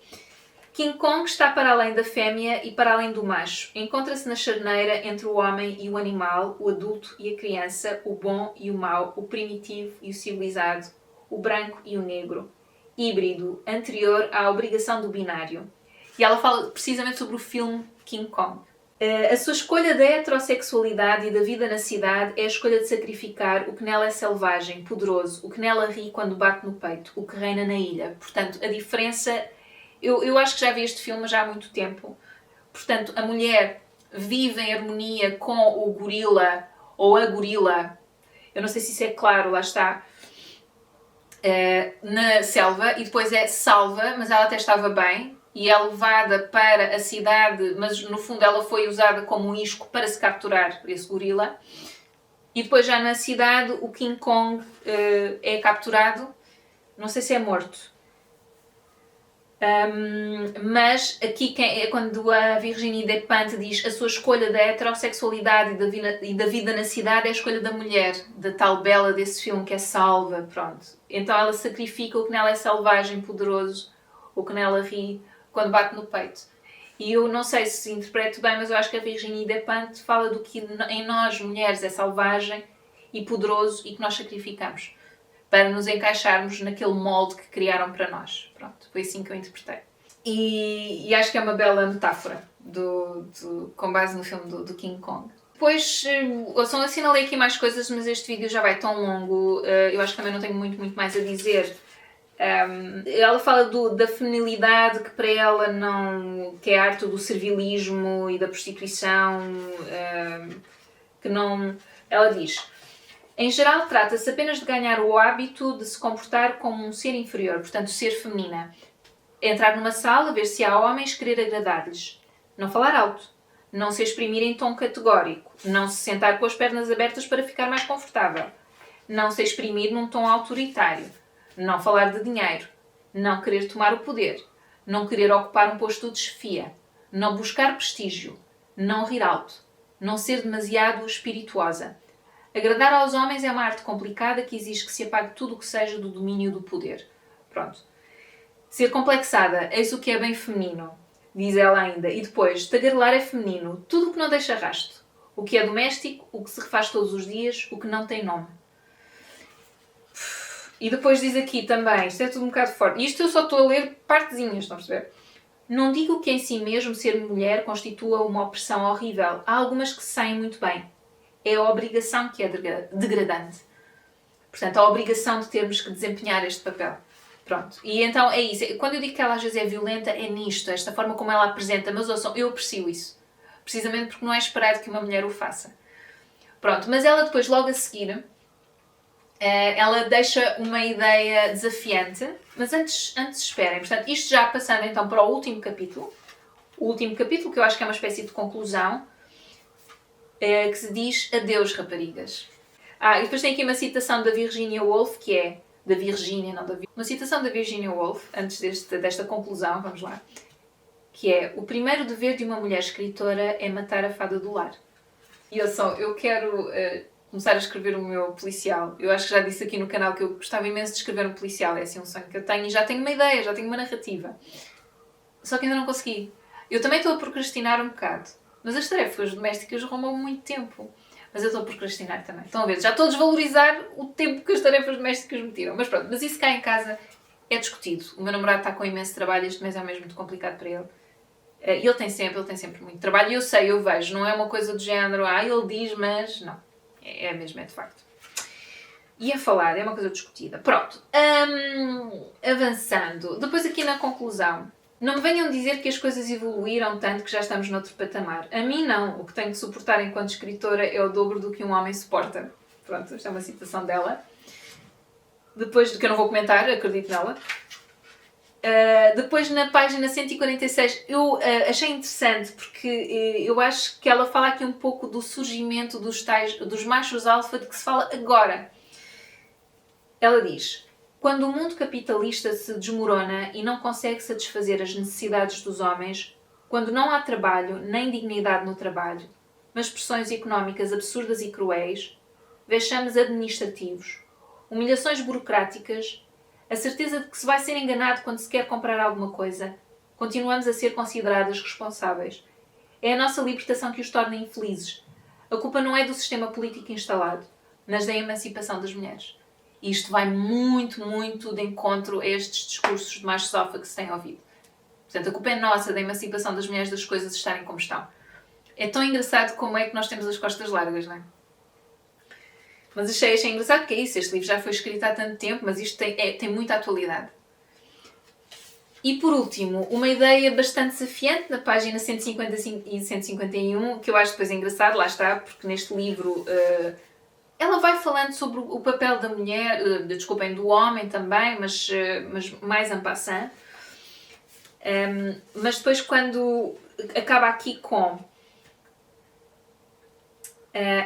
King Kong está para além da fêmea e para além do macho. Encontra-se na charneira entre o homem e o animal, o adulto e a criança, o bom e o mau, o primitivo e o civilizado, o branco e o negro. Híbrido, anterior à obrigação do binário. E ela fala precisamente sobre o filme King Kong. A sua escolha da heterossexualidade e da vida na cidade é a escolha de sacrificar o que nela é selvagem, poderoso, o que nela ri quando bate no peito, o que reina na ilha. Portanto, a diferença... Eu acho que já vi este filme já há muito tempo. Portanto, a mulher vive em harmonia com o gorila ou a gorila. Eu não sei se isso é claro, lá está. Na selva e depois é salva, mas ela até estava bem. E é levada para a cidade, mas no fundo ela foi usada como um isco para se capturar esse gorila. E depois já na cidade o King Kong é capturado. Não sei se é morto. Mas aqui é quando a Virginie Despentes diz a sua escolha da heterossexualidade e da vida na cidade é a escolha da mulher, da tal bela desse filme que é salva, pronto. Então ela sacrifica o que nela é selvagem, poderoso, o que nela ri quando bate no peito. E eu não sei se interpreto bem, mas eu acho que a Virginie Despentes fala do que em nós, mulheres, é selvagem e poderoso e que nós sacrificamos para nos encaixarmos naquele molde que criaram para nós. Pronto, foi assim que eu interpretei. E acho que é uma bela metáfora com base no filme do King Kong. Depois, eu só assinalei aqui mais coisas, mas este vídeo já vai tão longo, eu acho que também não tenho muito mais a dizer. Ela fala da feminilidade, que para ela não... que é a arte do servilismo e da prostituição, que não... Ela diz... Em geral, trata-se apenas de ganhar o hábito de se comportar como um ser inferior, portanto, ser feminina. Entrar numa sala, ver se há homens, querer agradar-lhes. Não falar alto. Não se exprimir em tom categórico. Não se sentar com as pernas abertas para ficar mais confortável. Não se exprimir num tom autoritário. Não falar de dinheiro. Não querer tomar o poder. Não querer ocupar um posto de chefia. Não buscar prestígio. Não rir alto. Não ser demasiado espirituosa. Agradar aos homens é uma arte complicada que exige que se apague tudo o que seja do domínio do poder. Pronto. Ser complexada, eis o que é bem feminino, diz ela ainda. E depois, tagarelar é feminino, tudo o que não deixa rasto. O que é doméstico, o que se refaz todos os dias, o que não tem nome. E depois diz aqui também, isto é tudo um bocado forte. Isto eu só estou a ler partezinhas, estão a perceber? Não digo que em si mesmo ser mulher constitua uma opressão horrível. Há algumas que se saem muito bem. É a obrigação que é degradante. Portanto, a obrigação de termos que desempenhar este papel. Pronto. E então é isso. Quando eu digo que ela às vezes é violenta, é nisto. Esta forma como ela apresenta. Mas ouçam, eu aprecio isso. Precisamente porque não é esperado que uma mulher o faça. Pronto. Mas ela depois, logo a seguir, ela deixa uma ideia desafiante. Mas antes esperem. Portanto, isto já passando então para o último capítulo. O último capítulo, que eu acho que é uma espécie de conclusão. Que se diz adeus, raparigas. E depois tem aqui uma citação da Virginia Woolf, que é... Da Virginia, não da Virginia. Uma citação da Virginia Woolf, antes desta conclusão, vamos lá. Que é: o primeiro dever de uma mulher escritora é matar a fada do lar. E eu quero começar a escrever o meu policial. Eu acho que já disse aqui no canal que eu gostava imenso de escrever um policial. É assim um sonho que eu tenho e já tenho uma ideia, já tenho uma narrativa. Só que ainda não consegui. Eu também estou a procrastinar um bocado. Mas as tarefas domésticas roubam muito tempo. Mas eu estou a procrastinar também. Estão a ver? Já estou a desvalorizar o tempo que as tarefas domésticas me tiram. Mas pronto, mas isso cá em casa é discutido. O meu namorado está com imenso trabalho. Este mês é mesmo muito complicado para ele. E ele tem sempre muito trabalho. E eu sei, eu vejo. Não é uma coisa do género, ele diz, mas não. É mesmo, é de facto. E a falar, é uma coisa discutida. Pronto. Avançando. Depois aqui na conclusão. Não me venham dizer que as coisas evoluíram tanto que já estamos noutro patamar. A mim não. O que tenho de suportar enquanto escritora é o dobro do que um homem suporta. Pronto, esta é uma citação dela. Depois, que eu não vou comentar, acredito nela. Depois na página 146 eu achei interessante porque eu acho que ela fala aqui um pouco do surgimento dos machos alfa de que se fala agora. Ela diz: quando o mundo capitalista se desmorona e não consegue satisfazer as necessidades dos homens, quando não há trabalho nem dignidade no trabalho, mas pressões económicas absurdas e cruéis, vexames administrativos, humilhações burocráticas, A certeza de que se vai ser enganado quando se quer comprar alguma coisa. Continuamos a ser consideradas responsáveis. É a nossa libertação que os torna infelizes. A culpa não é do sistema político instalado, mas da emancipação das mulheres. E isto vai muito, muito de encontro a estes discursos de macho alfa que se tem ouvido. Portanto, a culpa é nossa da emancipação das mulheres, das coisas estarem como estão. É tão engraçado como é que nós temos as costas largas, não é? Mas achei engraçado porque é isso, este livro já foi escrito há tanto tempo, mas isto tem muita atualidade. E por último, uma ideia bastante desafiante na página 150 e 151, que eu acho depois engraçado, lá está, porque neste livro ela vai falando sobre o papel da mulher, desculpem, do homem também, mas mais en passant. Mas depois quando acaba aqui com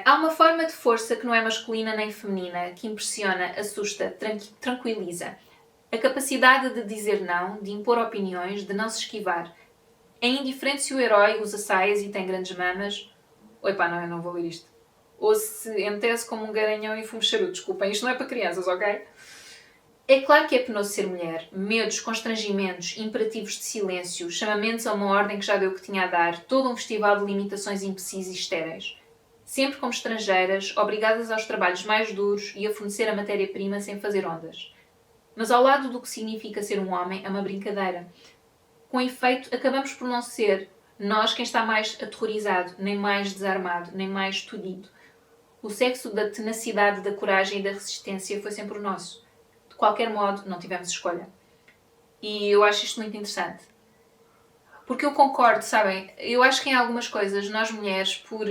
há uma forma de força que não é masculina nem feminina, que impressiona, assusta, tranquiliza. A capacidade de dizer não, de impor opiniões, de não se esquivar. É indiferente se o herói usa saias e tem grandes mamas. Oi pá, não, eu não vou ler isto. Ou se entece como um garanhão e fumo charuto. Desculpem, isto não é para crianças, ok? É claro que é penoso ser mulher. Medos, constrangimentos, imperativos de silêncio, chamamentos a uma ordem que já deu o que tinha a dar, todo um festival de limitações imprecisas e estéreis. Sempre como estrangeiras, obrigadas aos trabalhos mais duros e a fornecer a matéria-prima sem fazer ondas. Mas ao lado do que significa ser um homem, é uma brincadeira. Com efeito, acabamos por não ser nós quem está mais aterrorizado, nem mais desarmado, nem mais tudido. O sexo da tenacidade, da coragem e da resistência foi sempre o nosso. De qualquer modo, não tivemos escolha. E eu acho isto muito interessante. Porque eu concordo, sabem? Eu acho que em algumas coisas, nós mulheres, por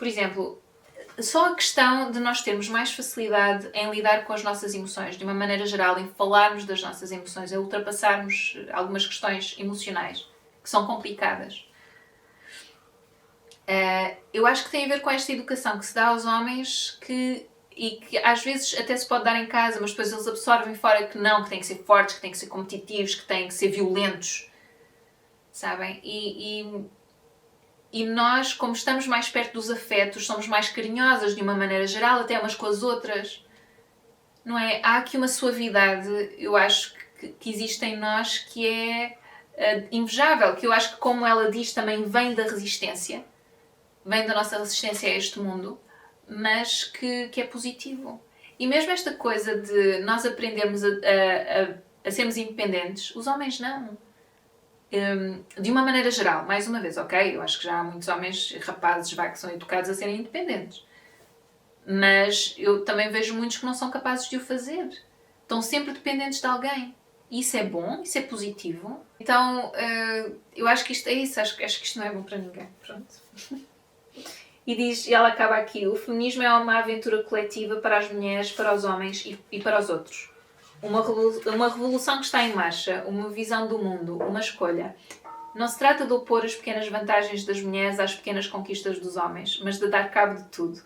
exemplo, só a questão de nós termos mais facilidade em lidar com as nossas emoções, de uma maneira geral, em falarmos das nossas emoções, em ultrapassarmos algumas questões emocionais, que são complicadas. Eu acho que tem a ver com esta educação que se dá aos homens e que às vezes até se pode dar em casa, mas depois eles absorvem fora que não, que têm que ser fortes, que têm que ser competitivos, que têm que ser violentos, sabem? E nós, como estamos mais perto dos afetos, somos mais carinhosas de uma maneira geral, até umas com as outras. Não é? Há aqui uma suavidade, eu acho, que existe em nós que é invejável, que eu acho que, como ela diz, também vem da resistência. Vem da nossa resistência a este mundo, mas que é positivo. E mesmo esta coisa de nós aprendermos a sermos independentes, os homens não. De uma maneira geral, mais uma vez, ok? Eu acho que já há muitos homens, rapazes, que são educados a serem independentes. Mas eu também vejo muitos que não são capazes de o fazer. Estão sempre dependentes de alguém. E isso é bom, isso é positivo. Então, eu acho que isto é isso. Acho que isto não é bom para ninguém. Pronto. E ela acaba aqui: o feminismo é uma aventura coletiva para as mulheres, para os homens e para os outros. Uma revolução que está em marcha, uma visão do mundo, uma escolha. Não se trata de opor as pequenas vantagens das mulheres às pequenas conquistas dos homens, mas de dar cabo de tudo.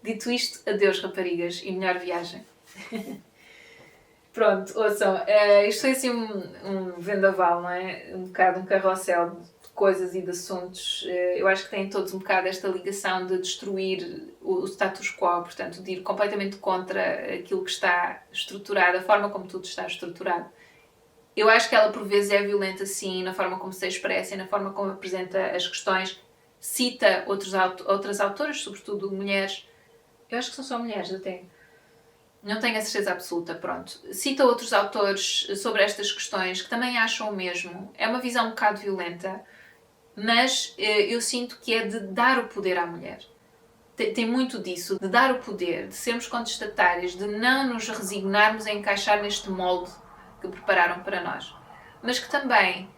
Dito isto, adeus raparigas e melhor viagem. Pronto, ouçam, isto foi assim um vendaval, não é? Um bocado um carrossel de coisas e de assuntos. Eu acho que têm todos um bocado esta ligação de destruir o status quo, portanto, de ir completamente contra aquilo que está estruturado, a forma como tudo está estruturado. Eu acho que ela por vezes é violenta sim, na forma como se expressa e na forma como apresenta as questões. Cita outras autoras, sobretudo mulheres. Eu acho que são só mulheres até. Não tenho a certeza absoluta, pronto. Cita outros autores sobre estas questões que também acham o mesmo. É uma visão um bocado violenta, mas eu sinto que é de dar o poder à mulher. Tem muito disso, de dar o poder, de sermos contestatárias, de não nos resignarmos a encaixar neste molde que prepararam para nós. Mas que também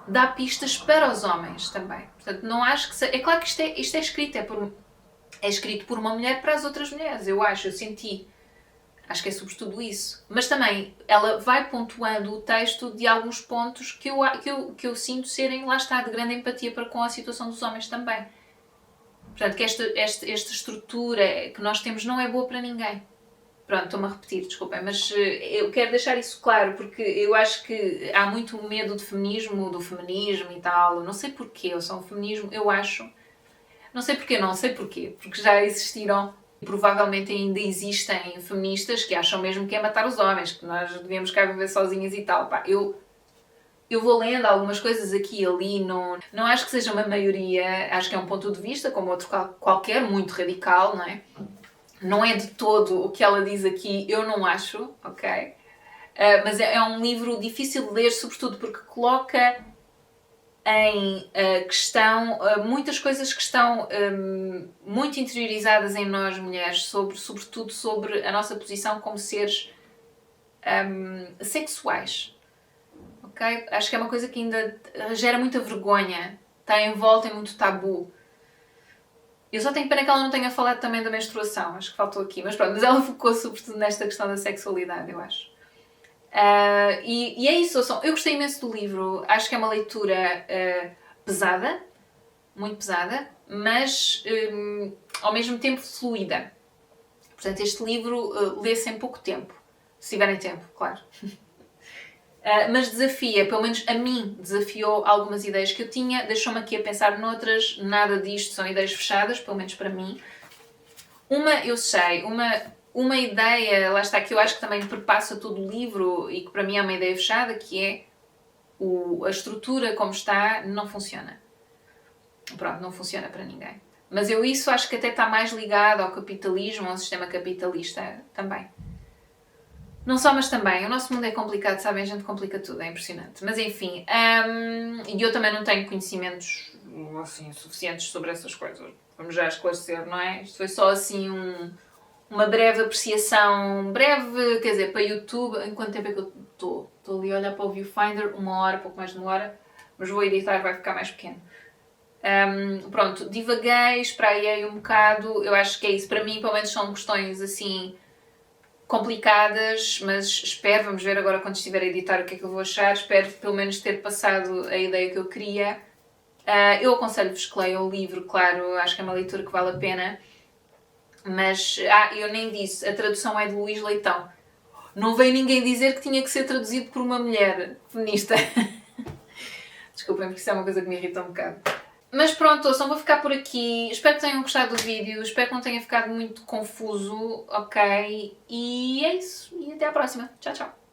dá pistas para os homens também. Portanto, não acho que... É claro que isto é escrito, é escrito por uma mulher para as outras mulheres, eu senti. Acho que é sobretudo isso. Mas também ela vai pontuando o texto de alguns pontos que eu sinto serem, lá está, de grande empatia para com a situação dos homens também. Portanto, que esta estrutura que nós temos não é boa para ninguém. Pronto, estou-me a repetir, desculpem, mas eu quero deixar isso claro, porque eu acho que há muito medo do feminismo e tal. Não sei porquê, ou só o feminismo, eu acho. Não sei porquê, porque já existiram Provavelmente ainda existem feministas que acham mesmo que é matar os homens, que nós devíamos cá viver sozinhas e tal. Pá, eu vou lendo algumas coisas aqui e ali, não acho que seja uma maioria, acho que é um ponto de vista, como outro qualquer, muito radical, não é? Não é de todo o que ela diz aqui, eu não acho, ok? Mas é um livro difícil de ler, sobretudo porque coloca em questão muitas coisas que estão muito interiorizadas em nós mulheres, sobretudo sobre a nossa posição como seres sexuais. Okay? Acho que é uma coisa que ainda gera muita vergonha, está envolta em muito tabu. Eu só tenho pena que ela não tenha falado também da menstruação, acho que faltou aqui, mas pronto, mas ela focou sobretudo nesta questão da sexualidade, eu acho. E é isso, eu gostei imenso do livro, acho que é uma leitura pesada, muito pesada, mas ao mesmo tempo fluida. Portanto, este livro lê-se em pouco tempo, se tiverem tempo, claro. Mas desafia, pelo menos a mim, desafiou algumas ideias que eu tinha, deixou-me aqui a pensar noutras, nada disto são ideias fechadas, pelo menos para mim. Eu sei, uma ideia, lá está, que eu acho que também perpassa todo o livro e que para mim é uma ideia fechada, que é a estrutura como está, não funciona. Pronto, não funciona para ninguém. Mas isso acho que até está mais ligado ao capitalismo, ao sistema capitalista também. Não só, mas também. O nosso mundo é complicado, sabem? A gente complica tudo, é impressionante. Mas enfim, e eu também não tenho conhecimentos assim, suficientes sobre essas coisas. Vamos já esclarecer, não é? Isto foi só assim uma breve apreciação, quer dizer, para YouTube. Em quanto tempo é que eu estou? Estou ali a olhar para o Viewfinder, 1 hora, pouco mais de 1 hora, mas vou editar, vai ficar mais pequeno. Pronto, divaguei, espraiei um bocado, eu acho que é isso. Para mim, pelo menos, são questões assim complicadas, mas espero, vamos ver agora quando estiver a editar o que é que eu vou achar, espero pelo menos ter passado a ideia que eu queria. Eu aconselho-vos que leiam o livro, claro, acho que é uma leitura que vale a pena, mas, eu nem disse, a tradução é de Luís Leitão. Não veio ninguém dizer que tinha que ser traduzido por uma mulher feminista. Desculpem, porque isso é uma coisa que me irrita um bocado. Mas pronto, ouçam, vou ficar por aqui. Espero que tenham gostado do vídeo. Espero que não tenha ficado muito confuso, ok? E é isso. E até à próxima. Tchau, tchau.